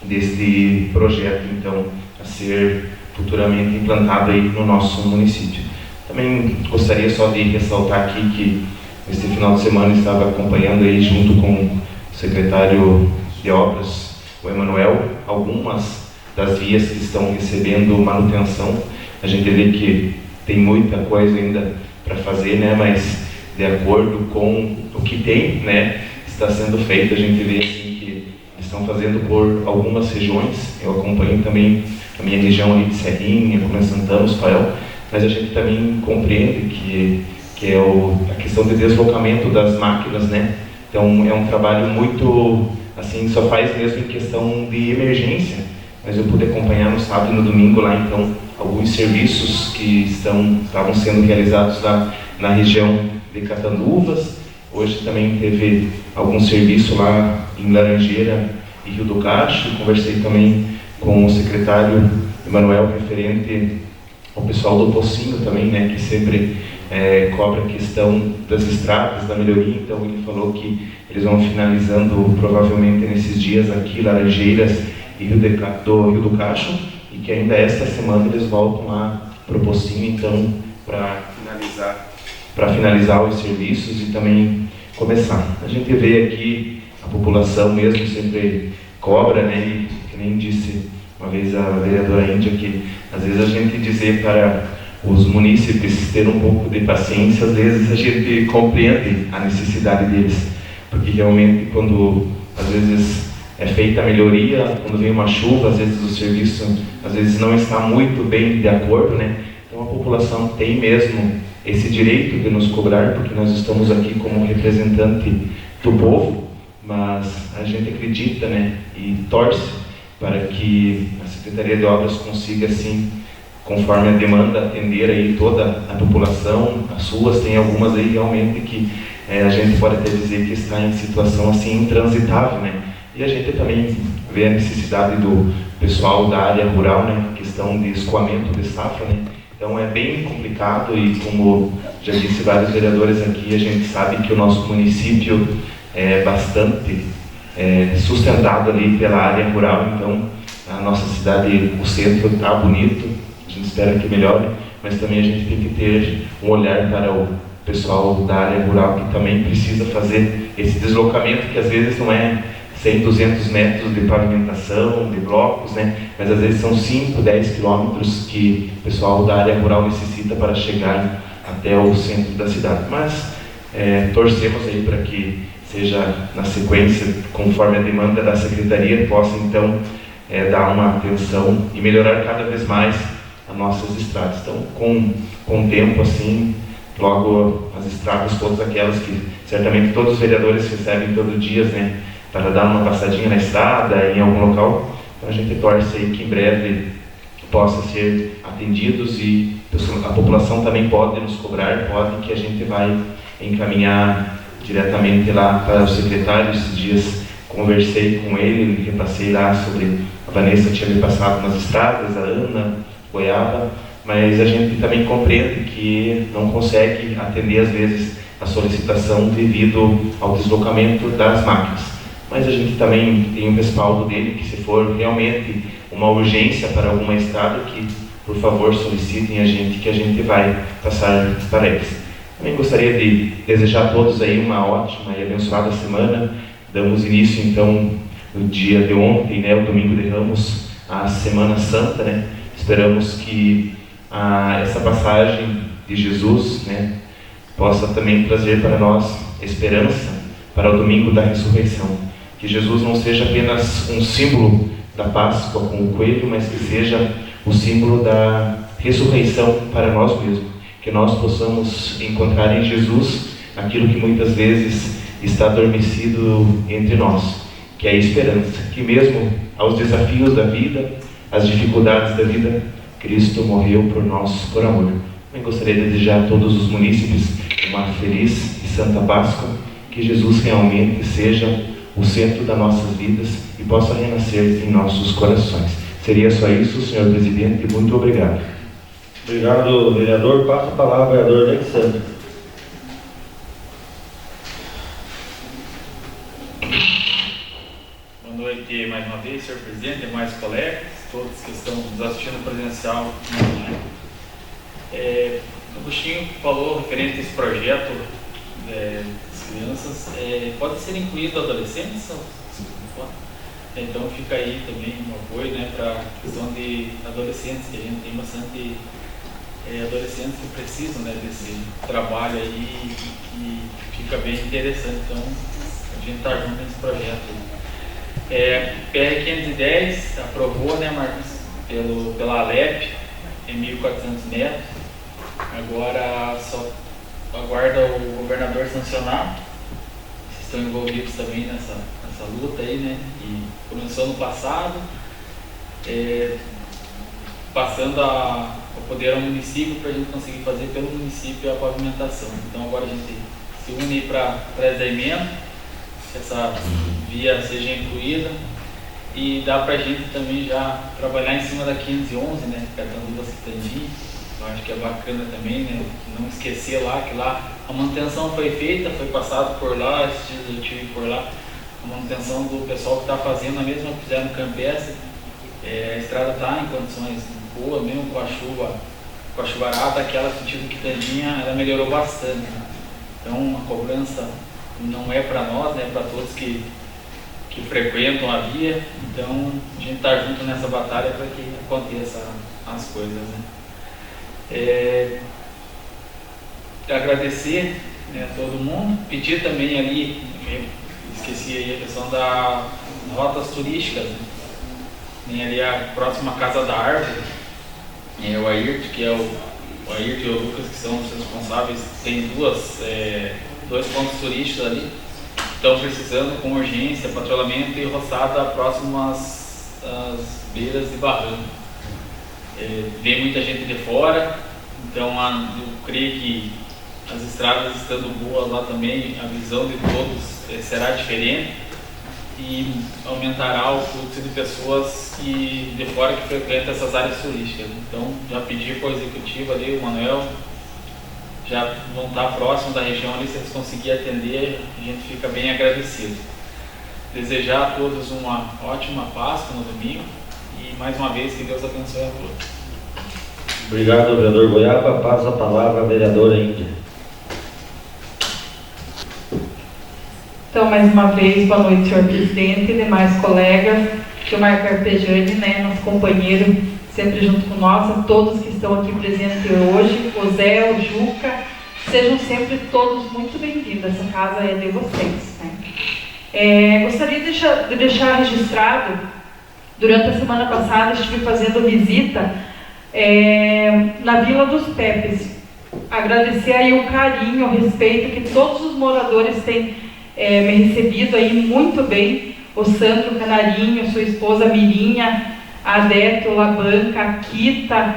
deste projeto, então, a ser futuramente implantado aí no nosso município. Também gostaria só de ressaltar aqui que neste final de semana estava acompanhando aí junto com o secretário de Obras, o Emanuel, algumas das vias que estão recebendo manutenção. A gente vê que tem muita coisa ainda para fazer, né, mas de acordo com o que tem, né, está sendo feito. A gente vê assim, que estão fazendo por algumas regiões. Eu acompanho também a minha região ali de Serrinha, como é Santana, Fael, mas a gente também compreende que é a questão de deslocamento das máquinas, né? Então é um trabalho muito, assim, só faz mesmo em questão de emergência, mas eu pude acompanhar no sábado e no domingo lá, então, alguns serviços que estavam sendo realizados lá na região de Catanduvas. Hoje também teve algum serviço lá em Laranjeira e Rio do Cacho. Conversei também com o secretário Emanuel, referente ao pessoal do Pocinho também, né, que sempre cobra a questão das estradas, da melhoria. Então ele falou que eles vão finalizando provavelmente nesses dias aqui, Laranjeiras e Rio do Cacho, e que ainda esta semana eles voltam lá para o Pocinho, então, para finalizar os serviços e também começar. A gente vê aqui, a população mesmo sempre cobra, né, e que nem disse uma vez a vereadora Índia, que às vezes a gente dizer para os munícipes ter um pouco de paciência, às vezes a gente compreende a necessidade deles, porque realmente quando às vezes é feita a melhoria, quando vem uma chuva, às vezes o serviço às vezes não está muito bem de acordo, né? Então a população tem mesmo esse direito de nos cobrar, porque nós estamos aqui como representante do povo, mas a gente acredita, né, e torce para que a Secretaria de Obras consiga, assim, conforme a demanda, atender aí toda a população. As ruas, tem algumas aí realmente que a gente pode até dizer que está em situação assim intransitável, né? E a gente também vê a necessidade do pessoal da área rural, né? Questão de escoamento de safra, né? Então é bem complicado e, como já disse vários vereadores aqui, a gente sabe que o nosso município é bastante sustentado ali pela área rural. Então a nossa cidade, o centro está bonito, a gente espera que melhore, mas também a gente tem que ter um olhar para o pessoal da área rural, que também precisa fazer esse deslocamento, que às vezes não é 100, 200 metros de pavimentação, de blocos, né? Mas às vezes são 5, 10 quilômetros que o pessoal da área rural necessita para chegar até o centro da cidade. Mas torcemos aí para que seja na sequência, conforme a demanda da Secretaria, possa então dar uma atenção e melhorar cada vez mais as nossas estradas. Então, com o tempo, assim, logo as estradas, todas aquelas que certamente todos os vereadores recebem todo dia, né, para dar uma passadinha na estrada, em algum local. Então a gente torce aí que em breve possa ser atendidos, e a população também pode nos cobrar, pode, que a gente vai encaminhar diretamente lá para o secretário. Esses dias conversei com ele, repassei lá sobre, a Vanessa tinha me passado nas estradas, a Ana, Goiaba, mas a gente também compreende que não consegue atender às vezes a solicitação devido ao deslocamento das máquinas. Mas a gente também tem o respaldo dele, que se for realmente uma urgência para alguma estrada, que por favor solicitem a gente, que a gente vai passar para eles. Também gostaria de desejar a todos aí uma ótima e abençoada semana. Damos início então no dia de ontem, né, o domingo de Ramos, a Semana Santa, né? Esperamos que essa passagem de Jesus, né, possa também trazer para nós esperança para o domingo da ressurreição. Que Jesus não seja apenas um símbolo da Páscoa com o coelho, mas que seja o símbolo da ressurreição para nós mesmos. Que nós possamos encontrar em Jesus aquilo que muitas vezes está adormecido entre nós, que é a esperança, que mesmo aos desafios da vida, às dificuldades da vida, Cristo morreu por nós por amor. Eu gostaria de desejar a todos os munícipes uma feliz e santa Páscoa, que Jesus realmente seja o centro das nossas vidas e possa renascer em nossos corações. Seria só isso, senhor presidente, muito obrigado. Obrigado, vereador. Passa a palavra ao vereador Alexandre. Boa noite mais uma vez, senhor presidente, demais colegas, todos que estão nos assistindo presencial e online. O Agostinho falou referente a esse projeto das crianças, pode ser incluído adolescentes? Então fica aí também um apoio, né, para a questão de adolescentes, que a gente tem bastante adolescentes que precisam, né, desse trabalho aí, que fica bem interessante. Então a gente está junto nesse projeto. PR 510 aprovou, né, Marcos, pela Alep, em 1.400 metros. Agora só aguarda o governador sancionar. Vocês estão envolvidos também nessa luta aí, né? E começou no passado, passando o poder ao município para a gente conseguir fazer pelo município a pavimentação. Então agora a gente se une para essa emenda, que essa via seja incluída, e dá para a gente também já trabalhar em cima da 511, né? Catanduva Citandi. Eu acho que é bacana também, né? Não esquecer lá que lá a manutenção foi feita, foi passado por lá, esses dias eu estive por lá. A manutenção do pessoal que está fazendo, a mesma que fizeram no Campestre. A estrada está em condições boas, mesmo com a chuvarada, aquela sentido que Tandinha, ela melhorou bastante. Né? Então a cobrança não é para nós, é para todos que frequentam a via. Então a gente está junto nessa batalha para que aconteça as coisas. Né? Agradecer, né, a todo mundo, pedir também ali, esqueci aí a questão das rotas turísticas, né? Tem ali a próxima Casa da Árvore, o Ayrton, que é o Ayrton e o Lucas, que são os responsáveis, tem dois pontos turísticos ali, estão precisando com urgência, patrulhamento e roçada próximo às beiras de barranco. Vem muita gente de fora, então eu creio que as estradas estando boas lá também, a visão de todos será diferente e aumentará o fluxo de pessoas de fora que frequentam essas áreas turísticas. Então já pedi para o executivo ali, o Manuel, já vão estar próximo da região ali, se eles conseguirem atender, a gente fica bem agradecido. Desejar a todos uma ótima Páscoa no domingo. E mais uma vez, que Deus abençoe a todos. Obrigado, vereador Goiaba. Passa a palavra à vereadora Índia. Então, mais uma vez, boa noite, senhor presidente e demais colegas. Que o Marco Arpejani, né, nosso companheiro, sempre junto com nós, a todos que estão aqui presentes hoje, o Zé, o Juca, sejam sempre todos muito bem-vindos. Essa casa é de vocês. Né? Gostaria de deixar registrado. Durante a semana passada estive fazendo visita na Vila dos Pepes. Agradecer aí o carinho, o respeito que todos os moradores têm me recebido aí muito bem. O Sandro Canarinho, sua esposa Mirinha, a Adeto Labanca, a Kita,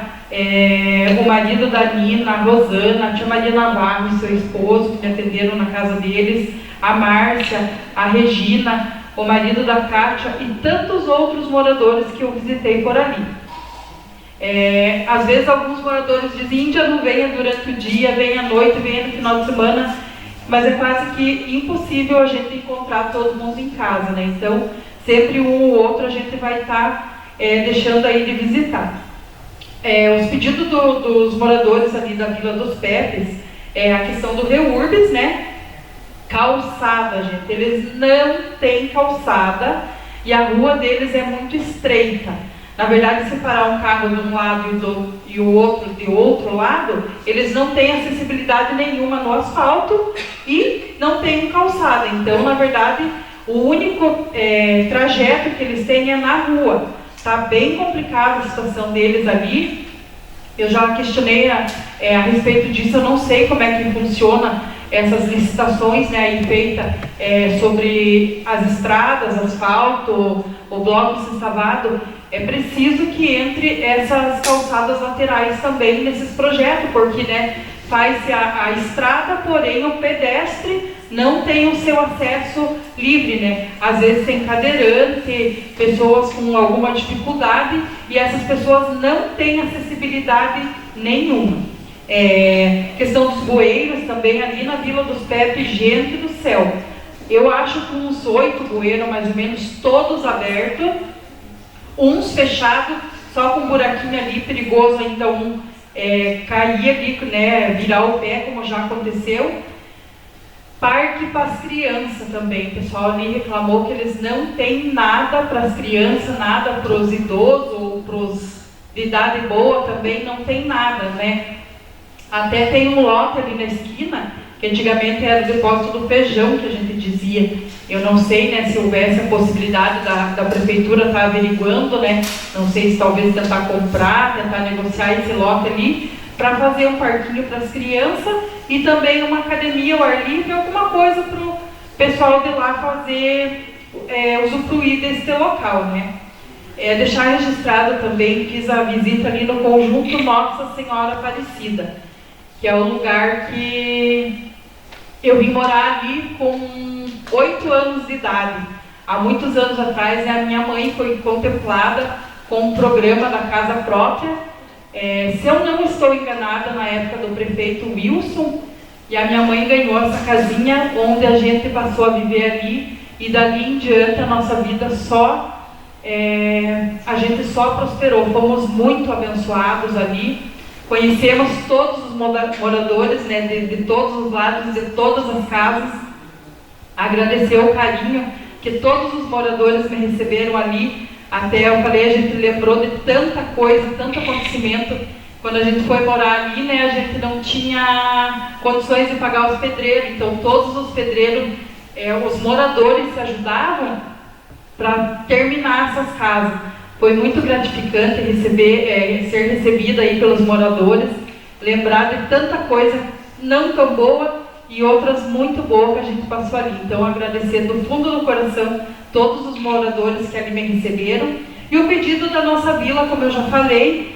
o marido da Nina, a Rosana, a tia Maria Navarro e seu esposo, que me atenderam na casa deles, a Márcia, a Regina, o marido da Kátia e tantos outros moradores que eu visitei por ali. Às vezes alguns moradores dizem: Índia, não venha durante o dia, venha à noite, venha no final de semana, mas é quase que impossível a gente encontrar todo mundo em casa, né? Então, sempre um ou outro a gente vai estar deixando aí de visitar. Os pedidos dos moradores ali da Vila dos Pepes a questão do REURBS, né? Calçada, gente. Eles não têm calçada e a rua deles é muito estreita. Na verdade, separar um carro de um lado e o outro de outro lado, eles não têm acessibilidade nenhuma no asfalto e não tem calçada. Então, na verdade, o único trajeto que eles têm é na rua. Está bem complicada a situação deles ali. Eu já questionei a respeito disso, eu não sei como é que funciona essas licitações, né, aí feita sobre as estradas, asfalto, o bloco sextavado. É preciso que entre essas calçadas laterais também nesses projetos, porque, né, faz-se a estrada, porém o pedestre não tem o seu acesso livre, né? Às vezes tem cadeirante, pessoas com alguma dificuldade, e essas pessoas não têm acessibilidade nenhuma. Questão dos bueiros também, ali na Vila dos Pepe, gente do céu. Eu acho que uns 8 bueiros, mais ou menos, todos abertos, uns fechados, só com um buraquinho ali, perigoso ainda cair ali, né, virar o pé, como já aconteceu. Parque para as crianças também, o pessoal ali reclamou que eles não têm nada para as crianças, nada para os idosos ou para os de idade boa também, não tem nada, né? Até tem um lote ali na esquina, que antigamente era o depósito do feijão, que a gente dizia. Eu não sei, né, se houvesse a possibilidade da prefeitura estar averiguando, né? Não sei se talvez tentar comprar, tentar negociar esse lote ali, para fazer um parquinho para as crianças e também uma academia ao ar livre, alguma coisa para o pessoal de lá fazer, usufruir desse local, né? Deixar registrado também, fiz a visita ali no conjunto Nossa Senhora Aparecida, que é o lugar que eu vim morar ali com 8 anos de idade. Há muitos anos atrás, a minha mãe foi contemplada com um programa da casa própria. Se eu não estou enganada, na época do prefeito Wilson, e a minha mãe ganhou essa casinha onde a gente passou a viver ali, e dali em diante a nossa vida a gente só prosperou. Fomos muito abençoados ali, conhecemos todos os moradores, né, de todos os lados, de todas as casas. Agradecer o carinho que todos os moradores me receberam ali. Até eu falei, a gente lembrou de tanta coisa, tanto acontecimento. Quando a gente foi morar ali, né, a gente não tinha condições de pagar os pedreiros, então todos os pedreiros, os moradores se ajudavam para terminar essas casas. Foi muito gratificante ser recebida aí pelos moradores, lembrar de tanta coisa não tão boa e outras muito boas que a gente passou ali. Então, agradecer do fundo do coração todos os moradores que ali me receberam. E o pedido da nossa vila, como eu já falei,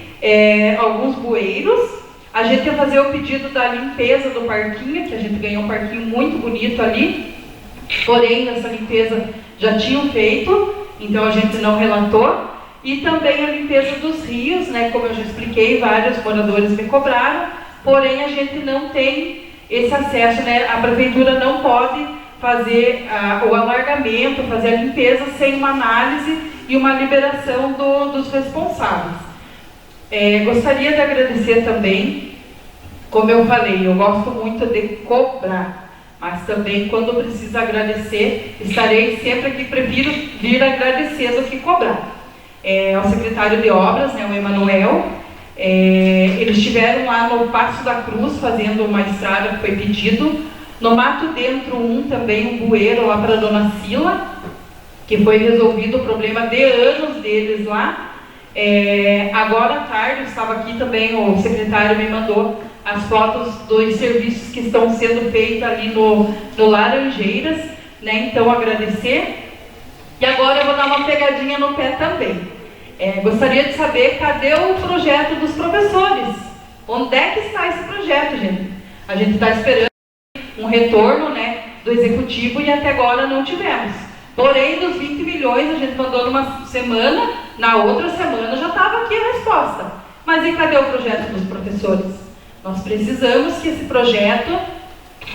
alguns bueiros. A gente ia fazer o pedido da limpeza do parquinho, que a gente ganhou um parquinho muito bonito ali, porém, essa limpeza já tinham feito, então a gente não relatou. E também a limpeza dos rios, né, como eu já expliquei, vários moradores me cobraram, porém a gente não tem esse acesso, né, a prefeitura não pode fazer o alargamento, fazer a limpeza sem uma análise e uma liberação dos responsáveis. Gostaria de agradecer também, como eu falei, eu gosto muito de cobrar, mas também quando precisa agradecer, estarei sempre aqui, prefiro vir agradecer do que cobrar. Ao secretário de obras, né, o Emanuel, eles estiveram lá no Passo da Cruz fazendo uma estrada que foi pedido, no Mato Dentro também um bueiro lá para a Dona Sila, que foi resolvido o problema de anos deles lá. Agora à tarde, eu estava aqui também, o secretário me mandou as fotos dos serviços que estão sendo feitos ali no Laranjeiras, né? Então agradecer. E agora eu vou dar uma pegadinha no pé também. Gostaria de saber, cadê o projeto dos professores? Onde é que está esse projeto, gente? A gente está esperando um retorno, né, do executivo e até agora não tivemos. Porém, dos 20 milhões, a gente mandou numa semana, na outra semana já estava aqui a resposta. Mas e cadê o projeto dos professores? Nós precisamos que esse projeto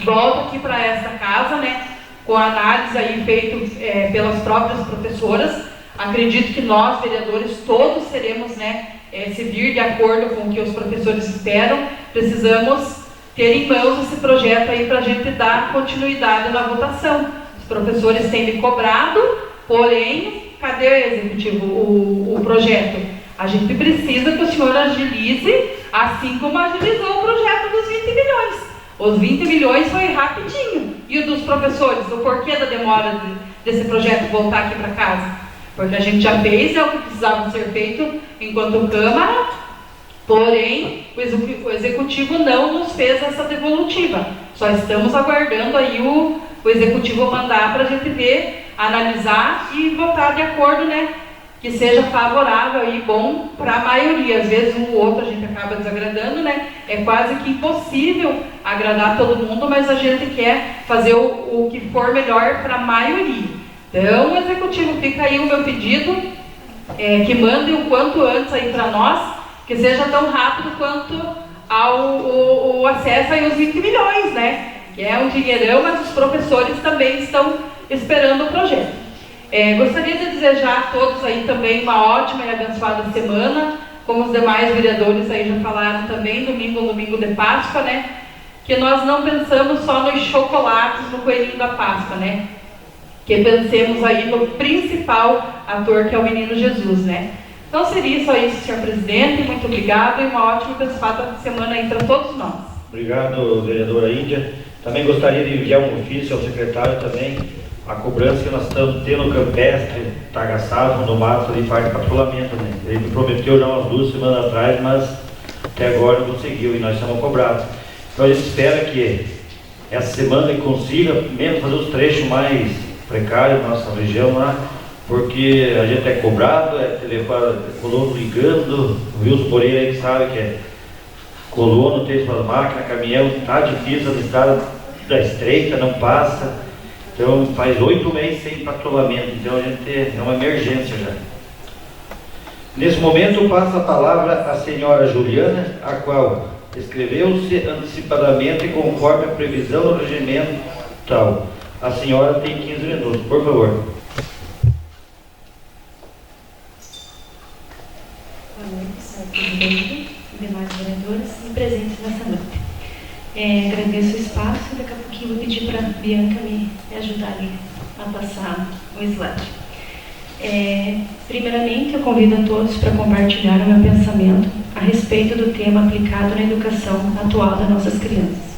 volte aqui para esta casa, né, com a análise aí feita pelas próprias professoras. Acredito que nós, vereadores, todos seremos, né, se vir de acordo com o que os professores esperam. Precisamos ter em mãos esse projeto aí para a gente dar continuidade na votação. Os professores têm me cobrado, porém, cadê o executivo, o projeto? A gente precisa que o senhor agilize, assim como agilizou o projeto dos 20 milhões. Os 20 milhões foi rapidinho. E o dos professores, o porquê da demora desse projeto voltar aqui para casa? Porque a gente já fez, é o que precisava ser feito enquanto Câmara, porém o Executivo não nos fez essa devolutiva. Só estamos aguardando aí o Executivo mandar para a gente ver, analisar e votar de acordo, né? Que seja favorável e bom para a maioria. Às vezes um ou outro a gente acaba desagradando, né? É quase que impossível agradar todo mundo, mas a gente quer fazer o que for melhor para a maioria. Então, o Executivo, fica aí o meu pedido, que mandem o quanto antes aí para nós, que seja tão rápido quanto o acesso aí aos 20 milhões, né? Que é um dinheirão, mas os professores também estão esperando o projeto. Gostaria de desejar a todos aí também uma ótima e abençoada semana, como os demais vereadores aí já falaram também, domingo de Páscoa, né? Que nós não pensamos só nos chocolates, no coelhinho da Páscoa, né? Que pensemos aí no principal ator, que é o menino Jesus, né? Então seria só isso, senhor presidente, muito obrigado e uma ótima e abençoada semana aí para todos nós. Obrigado, vereadora Índia. Também gostaria de enviar um ofício ao secretário também, a cobrança que nós estamos tendo no Campestre, Tagaçado, no Mato, ali parte de patrulhamento, né? Ele me prometeu já umas 2 semanas atrás, mas até agora não conseguiu e nós estamos cobrados. Então a gente espera que essa semana ele consiga mesmo fazer os trechos mais precários da nossa região lá, porque a gente é cobrado, telefone, colono ligando, o Wilson Moreira aí que sabe que é colono, tem suas máquinas, caminhão, está difícil, a estrada da estreita, não passa. Então faz 8 meses sem patrulhamento, então a gente é uma emergência já. Nesse momento passo a palavra à senhora Juliana, a qual escreveu-se antecipadamente conforme a previsão do regimento tal. A senhora tem 15 minutos, por favor. Boa noite, senhor presidente e demais vereadores presentes nessa noite. Agradeço o espaço e daqui a pouquinho vou pedir para a Bianca me ajudar a passar o slide. Primeiramente, eu convido a todos para compartilhar o meu pensamento a respeito do tema aplicado na educação atual das nossas crianças.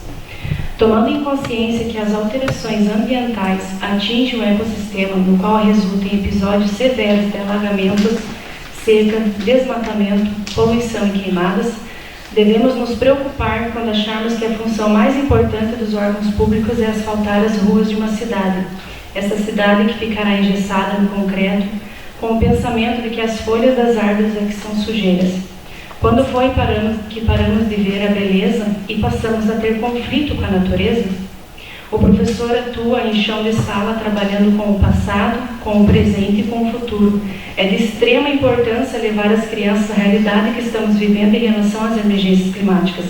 Tomando em consciência que as alterações ambientais atingem o ecossistema, no qual resultam em episódios severos de alagamentos, seca, desmatamento, poluição e queimadas, devemos nos preocupar quando acharmos que a função mais importante dos órgãos públicos é asfaltar as ruas de uma cidade. Essa cidade que ficará engessada no concreto, com o pensamento de que as folhas das árvores é que são sujeiras. Quando foi que paramos de ver a beleza e passamos a ter conflito com a natureza? O professor atua em chão de sala trabalhando com o passado, com o presente e com o futuro. É de extrema importância levar as crianças à realidade que estamos vivendo em relação às emergências climáticas,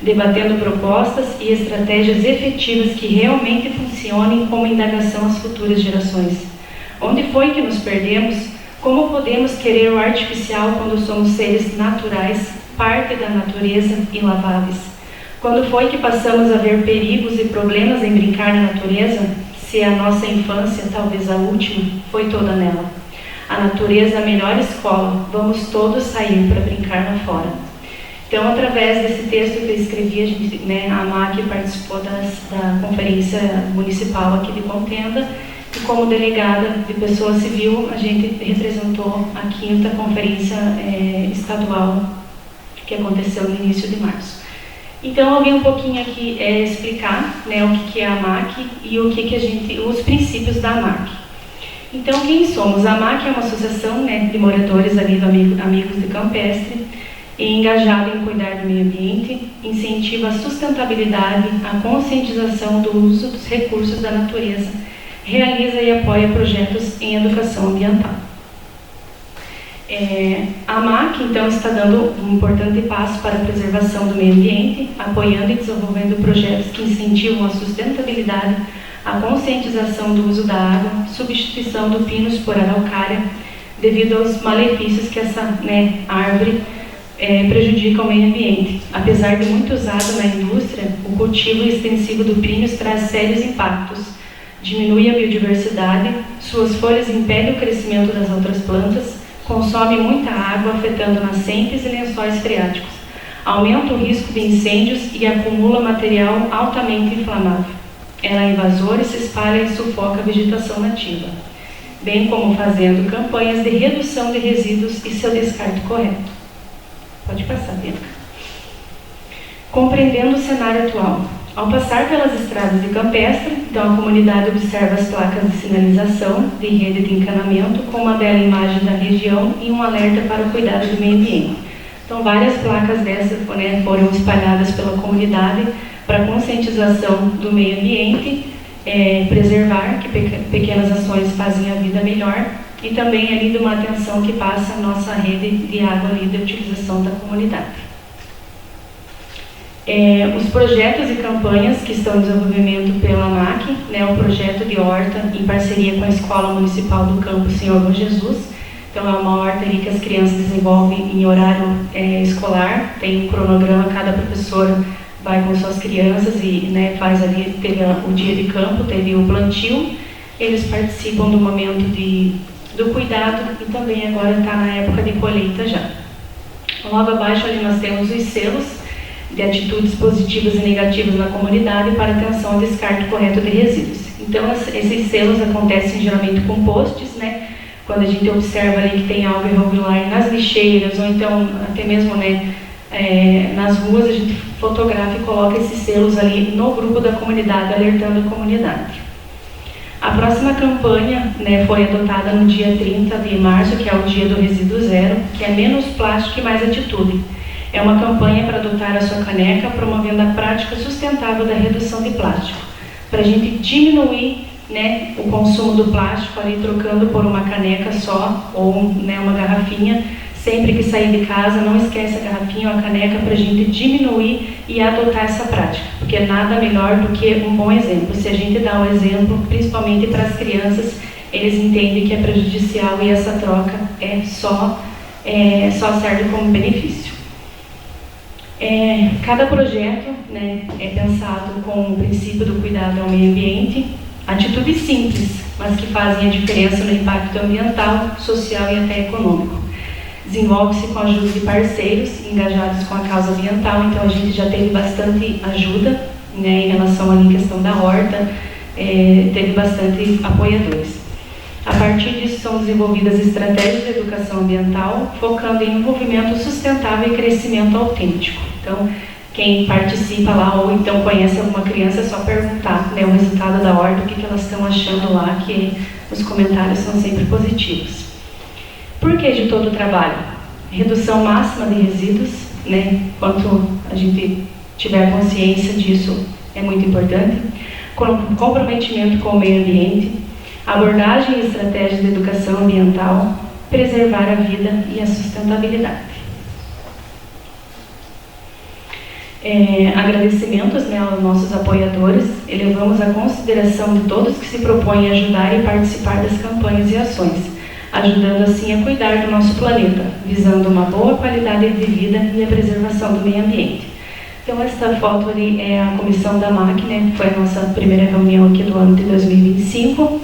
debatendo propostas e estratégias efetivas que realmente funcionem como indagação às futuras gerações. Onde foi que nos perdemos? Como podemos querer o artificial quando somos seres naturais, parte da natureza, ilaváveis? Quando foi que passamos a ver perigos e problemas em brincar na natureza, se a nossa infância, talvez a última, foi toda nela? A natureza é a melhor escola, vamos todos sair para brincar lá fora. Então, através desse texto que eu escrevi, a MAC participou da conferência municipal aqui de Contenda, e como delegada de pessoa civil, a gente representou a 5ª conferência estadual que aconteceu no início de março. Então, eu vim um pouquinho aqui explicar o que é a MAC e os princípios da MAC. Então, quem somos? A MAC é uma associação de moradores ali do Amigos de Campestre, engajada em cuidar do meio ambiente, incentiva a sustentabilidade, a conscientização do uso dos recursos da natureza, realiza e apoia projetos em educação ambiental. A MAC, então, está dando um importante passo para a preservação do meio ambiente, apoiando e desenvolvendo projetos que incentivam a sustentabilidade, a conscientização do uso da água, substituição do pinus por araucária, devido aos malefícios que essa árvore prejudica o meio ambiente. Apesar de muito usado na indústria, o cultivo extensivo do pinus traz sérios impactos. Diminui a biodiversidade, suas folhas impedem o crescimento das outras plantas, Consome muita água, afetando nascentes e lençóis freáticos. Aumenta o risco de incêndios e acumula material altamente inflamável. Ela é invasora e se espalha e sufoca a vegetação nativa, bem como fazendo campanhas de redução de resíduos e seu descarte correto. Pode passar, Bianca. Compreendendo o cenário atual. Ao passar pelas estradas de Campestre, então a comunidade observa as placas de sinalização de rede de encanamento com uma bela imagem da região e um alerta para o cuidado do meio ambiente. Então, várias placas dessas foram espalhadas pela comunidade para conscientização do meio ambiente, preservar, que pequenas ações fazem a vida melhor, e também ali de uma atenção que passa a nossa rede de água ali de utilização da comunidade. Os projetos e campanhas que estão em desenvolvimento pela MAC, o projeto de horta em parceria com a Escola Municipal do Campo Senhor Bom Jesus. Então é uma horta ali que as crianças desenvolvem em horário escolar, tem um cronograma, cada professor vai com suas crianças e faz ali, teve o dia de campo, teve o plantio, eles participam do momento do cuidado e também agora está na época de colheita já. Logo abaixo ali nós temos os selos de atitudes positivas e negativas na comunidade para atenção ao descarte correto de resíduos. Então, esses selos acontecem geralmente com posts, quando a gente observa ali que tem algo irregular nas lixeiras, ou então até mesmo nas ruas, a gente fotografa e coloca esses selos ali no grupo da comunidade, alertando a comunidade. A próxima campanha foi adotada no dia 30 de março, que é o dia do resíduo zero, que é menos plástico e mais atitude. É uma campanha para adotar a sua caneca, promovendo a prática sustentável da redução de plástico, para a gente diminuir o consumo do plástico, ali trocando por uma caneca só, ou uma garrafinha. Sempre que sair de casa, não esquece a garrafinha ou a caneca, para a gente diminuir e adotar essa prática, porque nada melhor do que um bom exemplo. Se a gente dá o exemplo, principalmente para as crianças, eles entendem que é prejudicial e essa troca só serve como benefício. Cada projeto é pensado com o princípio do cuidado ao meio ambiente, atitudes simples, mas que fazem a diferença no impacto ambiental, social e até econômico. Desenvolve-se com a ajuda de parceiros engajados com a causa ambiental, então a gente já teve bastante ajuda em relação à questão da horta, teve bastante apoiadores. A partir disso são desenvolvidas estratégias de educação ambiental, focando em envolvimento sustentável e crescimento autêntico. Então, quem participa lá ou então conhece alguma criança, é só perguntar o resultado da horta, o que elas estão achando lá, que os comentários são sempre positivos. Por que de todo o trabalho? Redução máxima de resíduos, quanto a gente tiver consciência disso, é muito importante. Comprometimento com o meio ambiente, abordagem e estratégias de educação ambiental, preservar a vida e a sustentabilidade. Agradecimentos aos nossos apoiadores, elevamos a consideração de todos que se propõem a ajudar e participar das campanhas e ações, ajudando assim a cuidar do nosso planeta, visando uma boa qualidade de vida e a preservação do meio ambiente. Então, esta foto ali é a comissão da MAC, foi a nossa primeira reunião aqui do ano de 2025,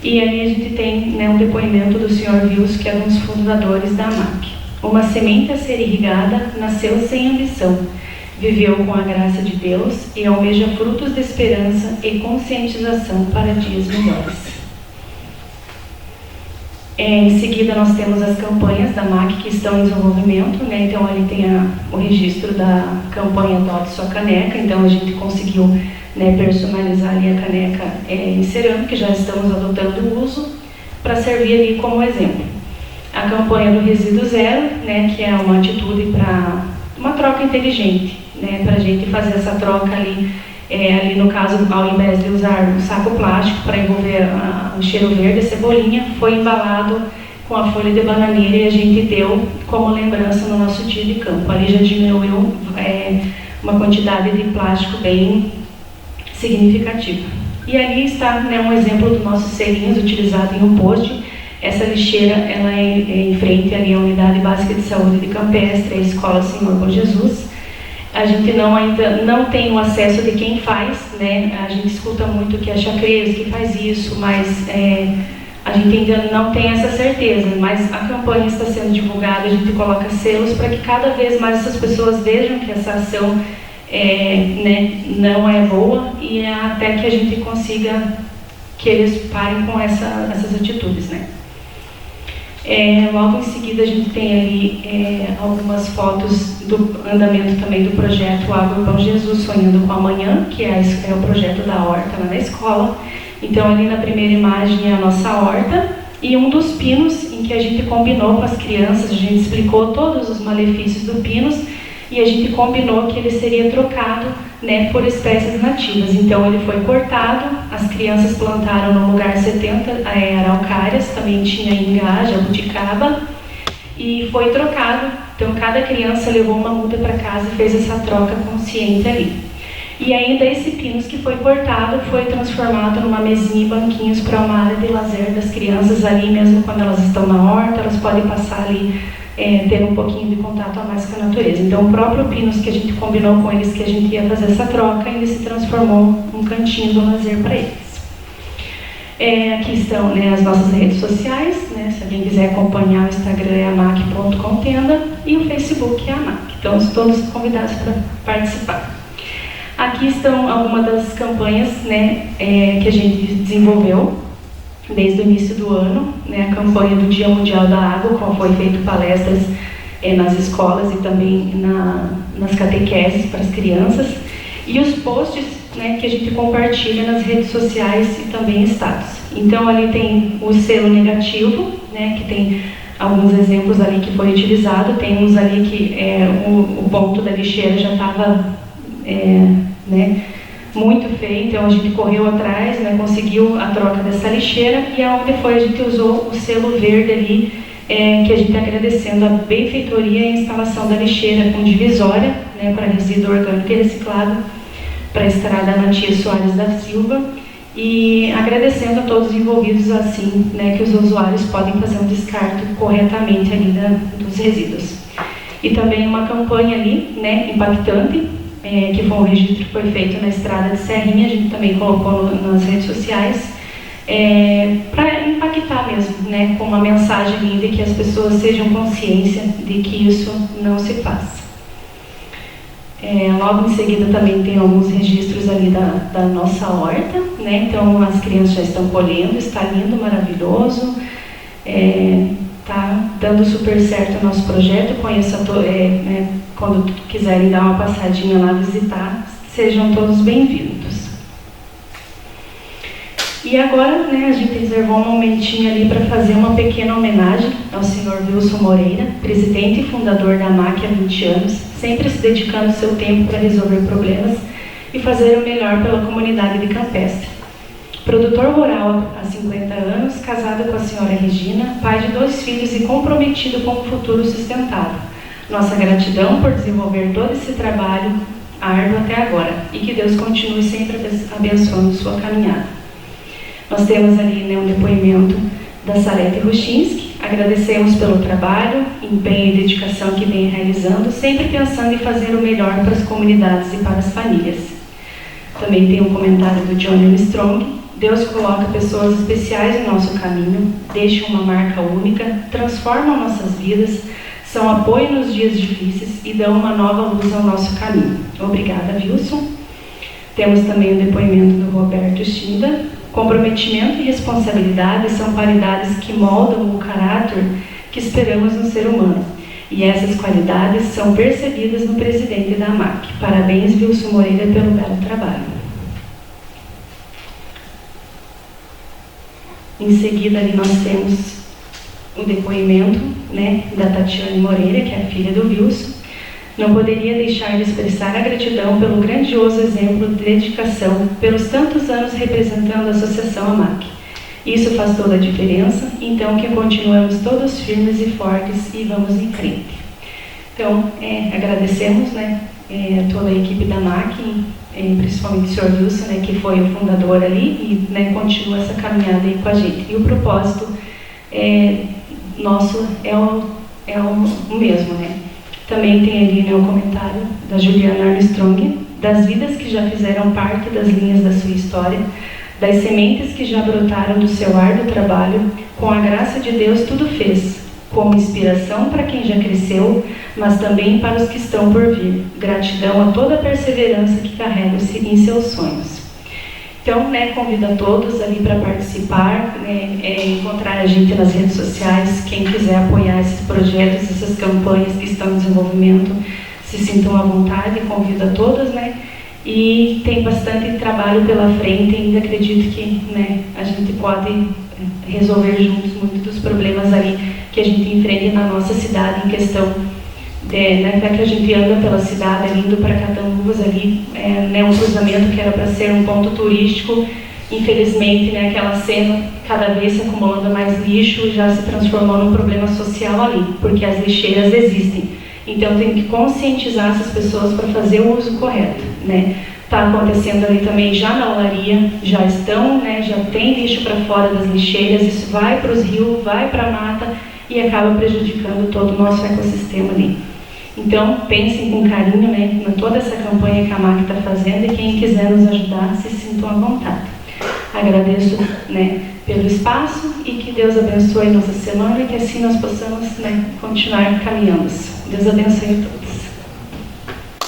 e ali a gente tem um depoimento do Sr. Wilson, que é um dos fundadores da MAC. Uma semente a ser irrigada nasceu sem ambição, viveu com a graça de Deus e almeja frutos de esperança e conscientização para dias melhores. Em seguida, nós temos as campanhas da MAC que estão em desenvolvimento, então ali tem o registro da campanha Adote Sua Caneca, então a gente conseguiu personalizar ali a caneca em cerâmica, que já estamos adotando o uso, para servir ali como exemplo. A campanha do resíduo zero, que é uma atitude para uma troca inteligente, para a gente fazer essa troca ali, ali no caso, ao invés de usar um saco plástico para envolver o cheiro verde, a cebolinha, foi embalado com a folha de bananeira e a gente deu como lembrança no nosso dia de campo. Ali já diminuiu uma quantidade de plástico bem significativa. E ali está um exemplo dos nossos selinhos utilizados em um poste. Essa lixeira ela é em frente ali à Unidade Básica de Saúde de Campestre, a Escola Senhor Bom Jesus. A gente ainda não tem o acesso de quem faz, a gente escuta muito que é Chacreiros que faz isso, mas A gente ainda não tem essa certeza, mas a campanha está sendo divulgada, a gente coloca selos para que cada vez mais essas pessoas vejam que essa ação não é boa e até que a gente consiga que eles parem com essas atitudes, né? Logo em seguida a gente tem ali algumas fotos do andamento também do projeto Água Pão Jesus Sonhando com Amanhã, que é o projeto da horta lá na escola. Então ali na primeira imagem é a nossa horta e um dos pinos em que a gente combinou com as crianças, a gente explicou todos os malefícios do pinos e a gente combinou que ele seria trocado, né, por espécies nativas. Então ele foi cortado, as crianças plantaram no lugar 70 araucárias, também tinha ingá, jabuticaba, e foi trocado. Então cada criança levou uma muda para casa e fez essa troca consciente ali. E ainda esse pinus que foi cortado foi transformado numa mesinha e banquinhos para uma área de lazer das crianças ali, mesmo quando elas estão na horta, elas podem passar ali, ter um pouquinho de contato a mais com a natureza. Então o próprio pinus que a gente combinou com eles que a gente ia fazer essa troca, ainda se transformou num cantinho do lazer para eles. Aqui estão, né, as nossas redes sociais, né, se alguém quiser acompanhar, o Instagram é amac.contenda e o Facebook é amac. Então todos convidados para participar. Aqui estão algumas das campanhas, né, que a gente desenvolveu desde o início do ano, né, a campanha do Dia Mundial da Água, qual foi feito palestras nas escolas e também nas catequeses para as crianças, e os posts, né, que a gente compartilha nas redes sociais e também status. Então ali tem o selo negativo, né, que tem alguns exemplos ali que foi utilizado, tem uns ali que o ponto da lixeira já estava muito feio, então a gente correu atrás, né, conseguiu a troca dessa lixeira e aonde foi a gente usou o selo verde ali, que a gente está agradecendo a benfeitoria e a instalação da lixeira com divisória, né, para resíduo orgânico e reciclado, para a estrada Anatia Soares da Silva, e agradecendo a todos os envolvidos assim, né, que os usuários podem fazer um descarte corretamente ali dos resíduos. E também uma campanha ali, né, impactante, que foi um registro que foi feito na estrada de Serrinha, a gente também colocou nas redes sociais, para impactar mesmo, né, com uma mensagem linda que as pessoas sejam consciência de que isso não se faça. Logo em seguida também tem alguns registros ali da nossa horta, né, então as crianças já estão colhendo, está lindo, maravilhoso, está dando super certo o nosso projeto. Conheça quando quiserem dar uma passadinha lá visitar, sejam todos bem-vindos. E agora, né, a gente reservou um momentinho ali para fazer uma pequena homenagem ao senhor Wilson Moreira, presidente e fundador da AMAC há 20 anos, sempre se dedicando seu tempo para resolver problemas e fazer o melhor pela comunidade de Campestre. Produtor rural há 50 anos, casado com a senhora Regina, pai de 2 filhos e comprometido com um futuro sustentável. Nossa gratidão por desenvolver todo esse trabalho árduo até agora e que Deus continue sempre abençoando sua caminhada. Nós temos ali, né, um depoimento da Salete Ruchinski. Agradecemos pelo trabalho, empenho e dedicação que vem realizando, sempre pensando em fazer o melhor para as comunidades e para as famílias. Também tem um comentário do Johnny Armstrong. Deus coloca pessoas especiais em nosso caminho, deixa uma marca única, transforma nossas vidas, são apoio nos dias difíceis e dão uma nova luz ao nosso caminho. Obrigada, Wilson. Temos também o depoimento do Roberto Schinda. Comprometimento e responsabilidade são qualidades que moldam o caráter que esperamos no ser humano. E essas qualidades são percebidas no presidente da AMAC. Parabéns, Wilson Moreira, pelo belo trabalho. Em seguida, ali nós temos o depoimento, né, da Tatiane Moreira, que é a filha do Wilson. Não poderia deixar de expressar a gratidão pelo grandioso exemplo de dedicação, pelos tantos anos representando a Associação AMAC. Isso faz toda a diferença, então que continuemos todos firmes e fortes e vamos em frente. Então, agradecemos, né, toda a equipe da AMAC, principalmente o Sr. Wilson, né, que foi o fundador ali e, né, continua essa caminhada aí com a gente. E o propósito nosso é o mesmo, né? Também tem ali, né, o comentário da Juliana Armstrong, das vidas que já fizeram parte das linhas da sua história, das sementes que já brotaram do seu árduo trabalho, com a graça de Deus tudo fez, como inspiração para quem já cresceu, mas também para os que estão por vir. Gratidão a toda a perseverança que carregam em seus sonhos. Então, convido a todos ali para participar, encontrar a gente nas redes sociais. Quem quiser apoiar esses projetos, essas campanhas que estão em desenvolvimento, se sintam à vontade, convido a todos, E tem bastante trabalho pela frente, ainda acredito que a gente pode resolver juntos muitos dos problemas ali que a gente enfrenta na nossa cidade, em questão que a gente anda pela cidade, indo para Catanduvas ali, um cruzamento que era para ser um ponto turístico, infelizmente, aquela cena, cada vez se acumulando mais lixo, já se transformou num problema social ali, porque as lixeiras existem. Então tem que conscientizar essas pessoas para fazer o uso correto, Está acontecendo ali também já na olaria, já estão, já tem lixo para fora das lixeiras, isso vai para os rios, vai para a mata e acaba prejudicando todo o nosso ecossistema ali. Então, pensem com carinho, em toda essa campanha que a MAC está fazendo, e quem quiser nos ajudar, se sintam à vontade. Agradeço, pelo espaço e que Deus abençoe nossa semana e que assim nós possamos, continuar caminhando. Deus abençoe a todos.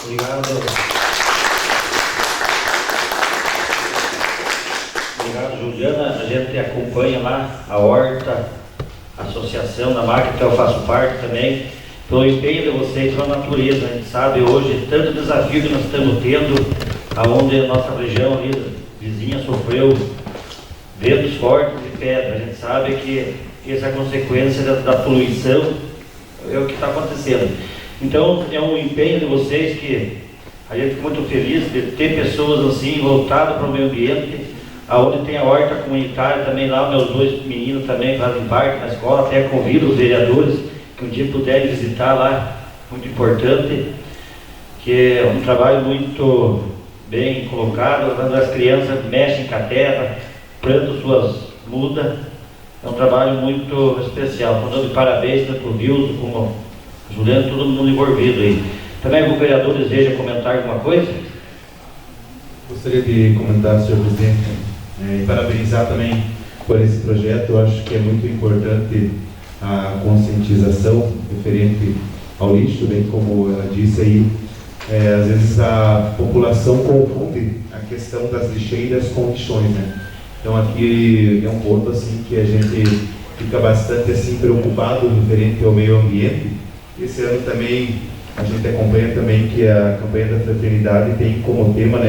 Obrigado. Obrigado, Juliana. A gente acompanha lá a Horta, a associação da MAC, que eu faço parte também, pelo empenho de vocês pela natureza. A gente sabe hoje tanto desafio que nós estamos tendo, aonde a nossa região ali, vizinha, sofreu ventos fortes de pedra. A gente sabe que essa é a consequência da poluição, é o que está acontecendo. Então, é um empenho de vocês que a gente fica muito feliz de ter pessoas assim voltadas para o meio ambiente, aonde tem a horta comunitária também lá, meus dois meninos também fazem parte na escola, até convido os vereadores que um dia puderem visitar lá, muito importante, que é um trabalho muito bem colocado, quando as crianças mexem com a terra, plantam suas mudas, é um trabalho muito especial. Estou dando parabéns para o Wilson, como o Juliano, todo mundo envolvido aí. Também o vereador deseja comentar alguma coisa? Gostaria de comentar, senhor presidente, e parabenizar também por esse projeto. Eu acho que é muito importante a conscientização referente ao lixo, bem como ela disse aí, às vezes a população confunde a questão das lixeiras com lixões, Então aqui é um ponto assim que a gente fica bastante assim preocupado referente ao meio ambiente. Esse ano também a gente acompanha também que a campanha da fraternidade tem como tema,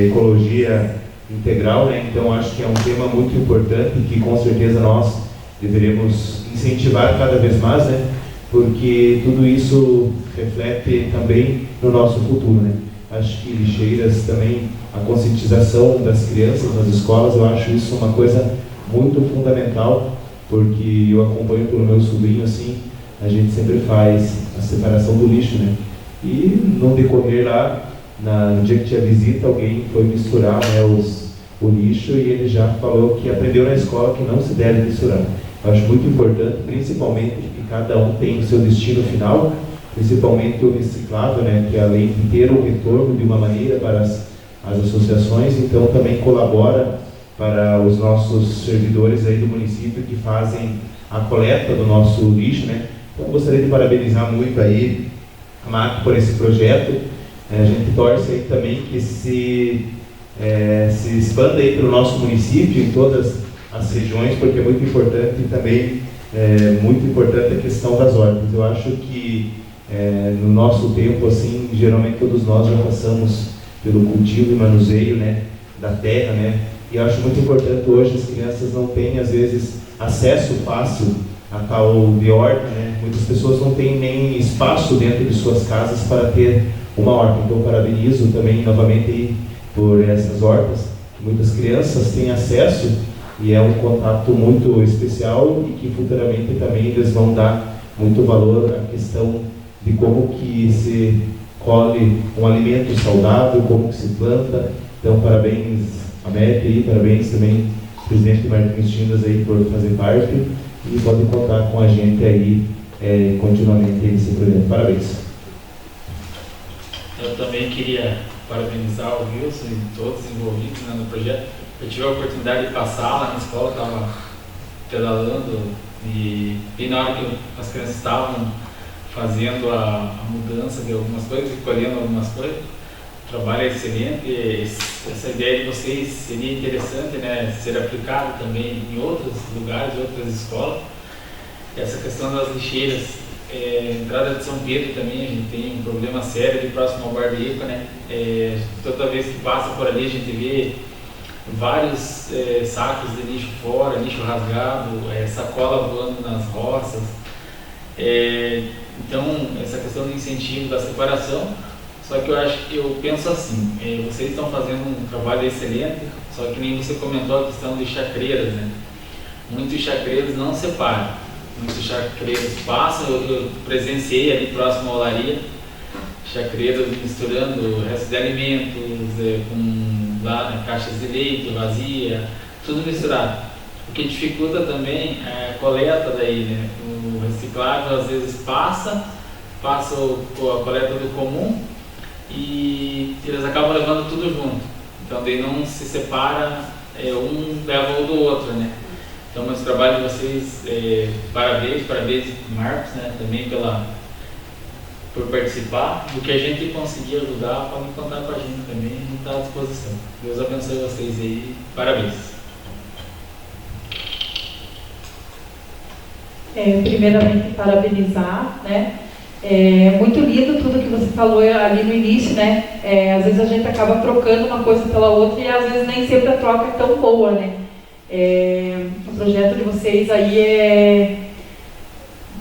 ecologia integral, Então acho que é um tema muito importante que com certeza nós deveremos incentivar cada vez mais, porque tudo isso reflete também no nosso futuro, Acho que lixeiras também, a conscientização das crianças nas escolas, eu acho isso uma coisa muito fundamental, porque eu acompanho pelo meu sobrinho, assim, a gente sempre faz a separação do lixo, E no decorrer lá, no dia que tinha visita, alguém foi misturar o lixo e ele já falou que aprendeu na escola que não se deve misturar. Eu acho muito importante, principalmente, que cada um tem o seu destino final, principalmente o reciclável, que além de ter o retorno de uma maneira para as associações, então também colabora para os nossos servidores aí do município que fazem a coleta do nosso lixo, Então eu gostaria de parabenizar muito aí a MAC por esse projeto. A gente torce aí também que se expanda aí pelo nosso município, em todas as regiões, porque é muito importante e também muito importante a questão das hortas. Eu acho que no nosso tempo, assim, geralmente todos nós já passamos pelo cultivo e manuseio, da terra, E eu acho muito importante hoje as crianças não têm, às vezes, acesso fácil a tal de horta, Muitas pessoas não têm nem espaço dentro de suas casas para ter uma horta. Então, parabenizo também novamente aí por essas hortas, que muitas crianças têm acesso e é um contato muito especial e que futuramente também eles vão dar muito valor à questão de como que se colhe um alimento saudável, como que se planta. Então, parabéns a MEP aí, parabéns também ao presidente Martins Tindas aí por fazer parte e pode contar com a gente aí continuamente nesse projeto. Parabéns. Eu também queria parabenizar o Wilson e todos envolvidos no projeto. Eu tive a oportunidade de passar lá na escola, estava pedalando e bem na hora que as crianças estavam fazendo a mudança de algumas coisas, colhendo algumas coisas. O trabalho é excelente e essa ideia de vocês seria interessante, né, ser aplicado também em outros lugares, outras escolas. Essa questão das lixeiras, entrada de São Pedro também, a gente tem um problema sério ali próximo ao Bar de Eco, né? Toda vez que passa por ali a gente vê vários sacos de lixo fora, lixo rasgado, sacola voando nas roças. Então, essa questão do incentivo da separação, só que eu penso assim, vocês estão fazendo um trabalho excelente, só que nem você comentou a questão de chacreiras, né? Muitos chacreiros não separam, muitos chacreiros passam, eu presenciei ali próximo à olaria, chacreiros misturando restos de alimentos, com lá, caixas de leite vazia, tudo misturado. O que dificulta também é a coleta daí, né? O reciclável às vezes passa a coleta do comum e eles acabam levando tudo junto. Então daí não se separa, um leva o do outro, né? Então esse trabalho de vocês, parabéns Marcos, né? Também por participar. Do que a gente conseguir ajudar, pode contar com a gente também, a gente está à disposição. Deus abençoe vocês aí, parabéns. Primeiramente, parabenizar, né? É muito lindo tudo que você falou ali no início, né? Às vezes a gente acaba trocando uma coisa pela outra e às vezes nem sempre a troca é tão boa, né? O projeto de vocês aí é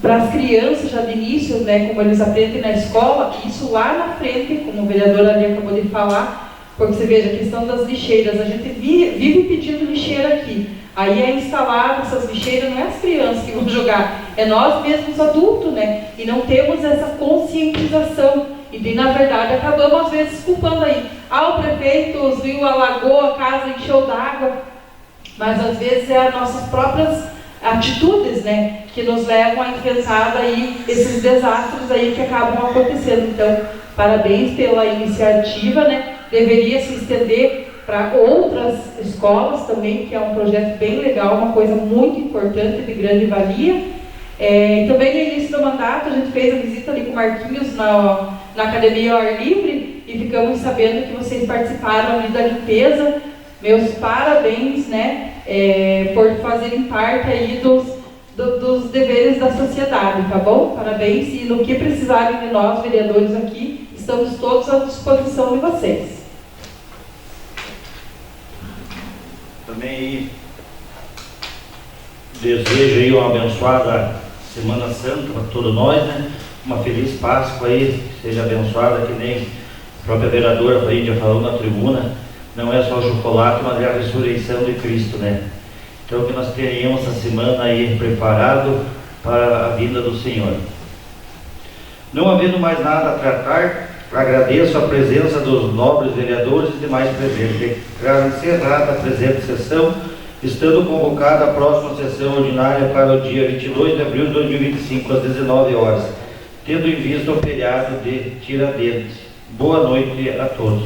para as crianças já de início, né? Como eles aprendem na escola, isso lá na frente, como o vereador ali acabou de falar, porque você veja a questão das lixeiras, a gente vive pedindo lixeira aqui. Aí é instalado essas lixeiras, não é as crianças que vão jogar, é nós mesmos adultos, né? E não temos essa conscientização. E na verdade acabamos às vezes culpando aí. O prefeito viu, alagou a casa, encheu d'água. Mas às vezes é as nossas próprias atitudes, né? Que nos levam a enfrentar aí esses desastres aí que acabam acontecendo. Então, parabéns pela iniciativa, né? Deveria se estender para outras escolas também, que é um projeto bem legal, uma coisa muito importante, de grande valia. Também no início do mandato a gente fez a visita ali com o Marquinhos na Academia ao Ar Livre e ficamos sabendo que vocês participaram ali da limpeza. Meus parabéns, né, por fazerem parte aí dos deveres da sociedade, tá bom? Parabéns, e no que precisarem de nós, vereadores aqui, estamos todos à disposição de vocês. Também desejo aí uma abençoada Semana Santa para todos nós, né? Uma feliz Páscoa aí, seja abençoada, que nem a própria vereadora aí já falou na tribuna, não é só o chocolate, mas é a ressurreição de Cristo, né? Então que nós tenhamos essa semana aí preparado para a vinda do Senhor. Não havendo mais nada a tratar, agradeço a presença dos nobres vereadores e demais presentes. Declaro encerrada a presente sessão, estando convocada a próxima sessão ordinária para o dia 22 de abril de 2025, às 19 horas, tendo em vista o feriado de Tiradentes. Boa noite a todos.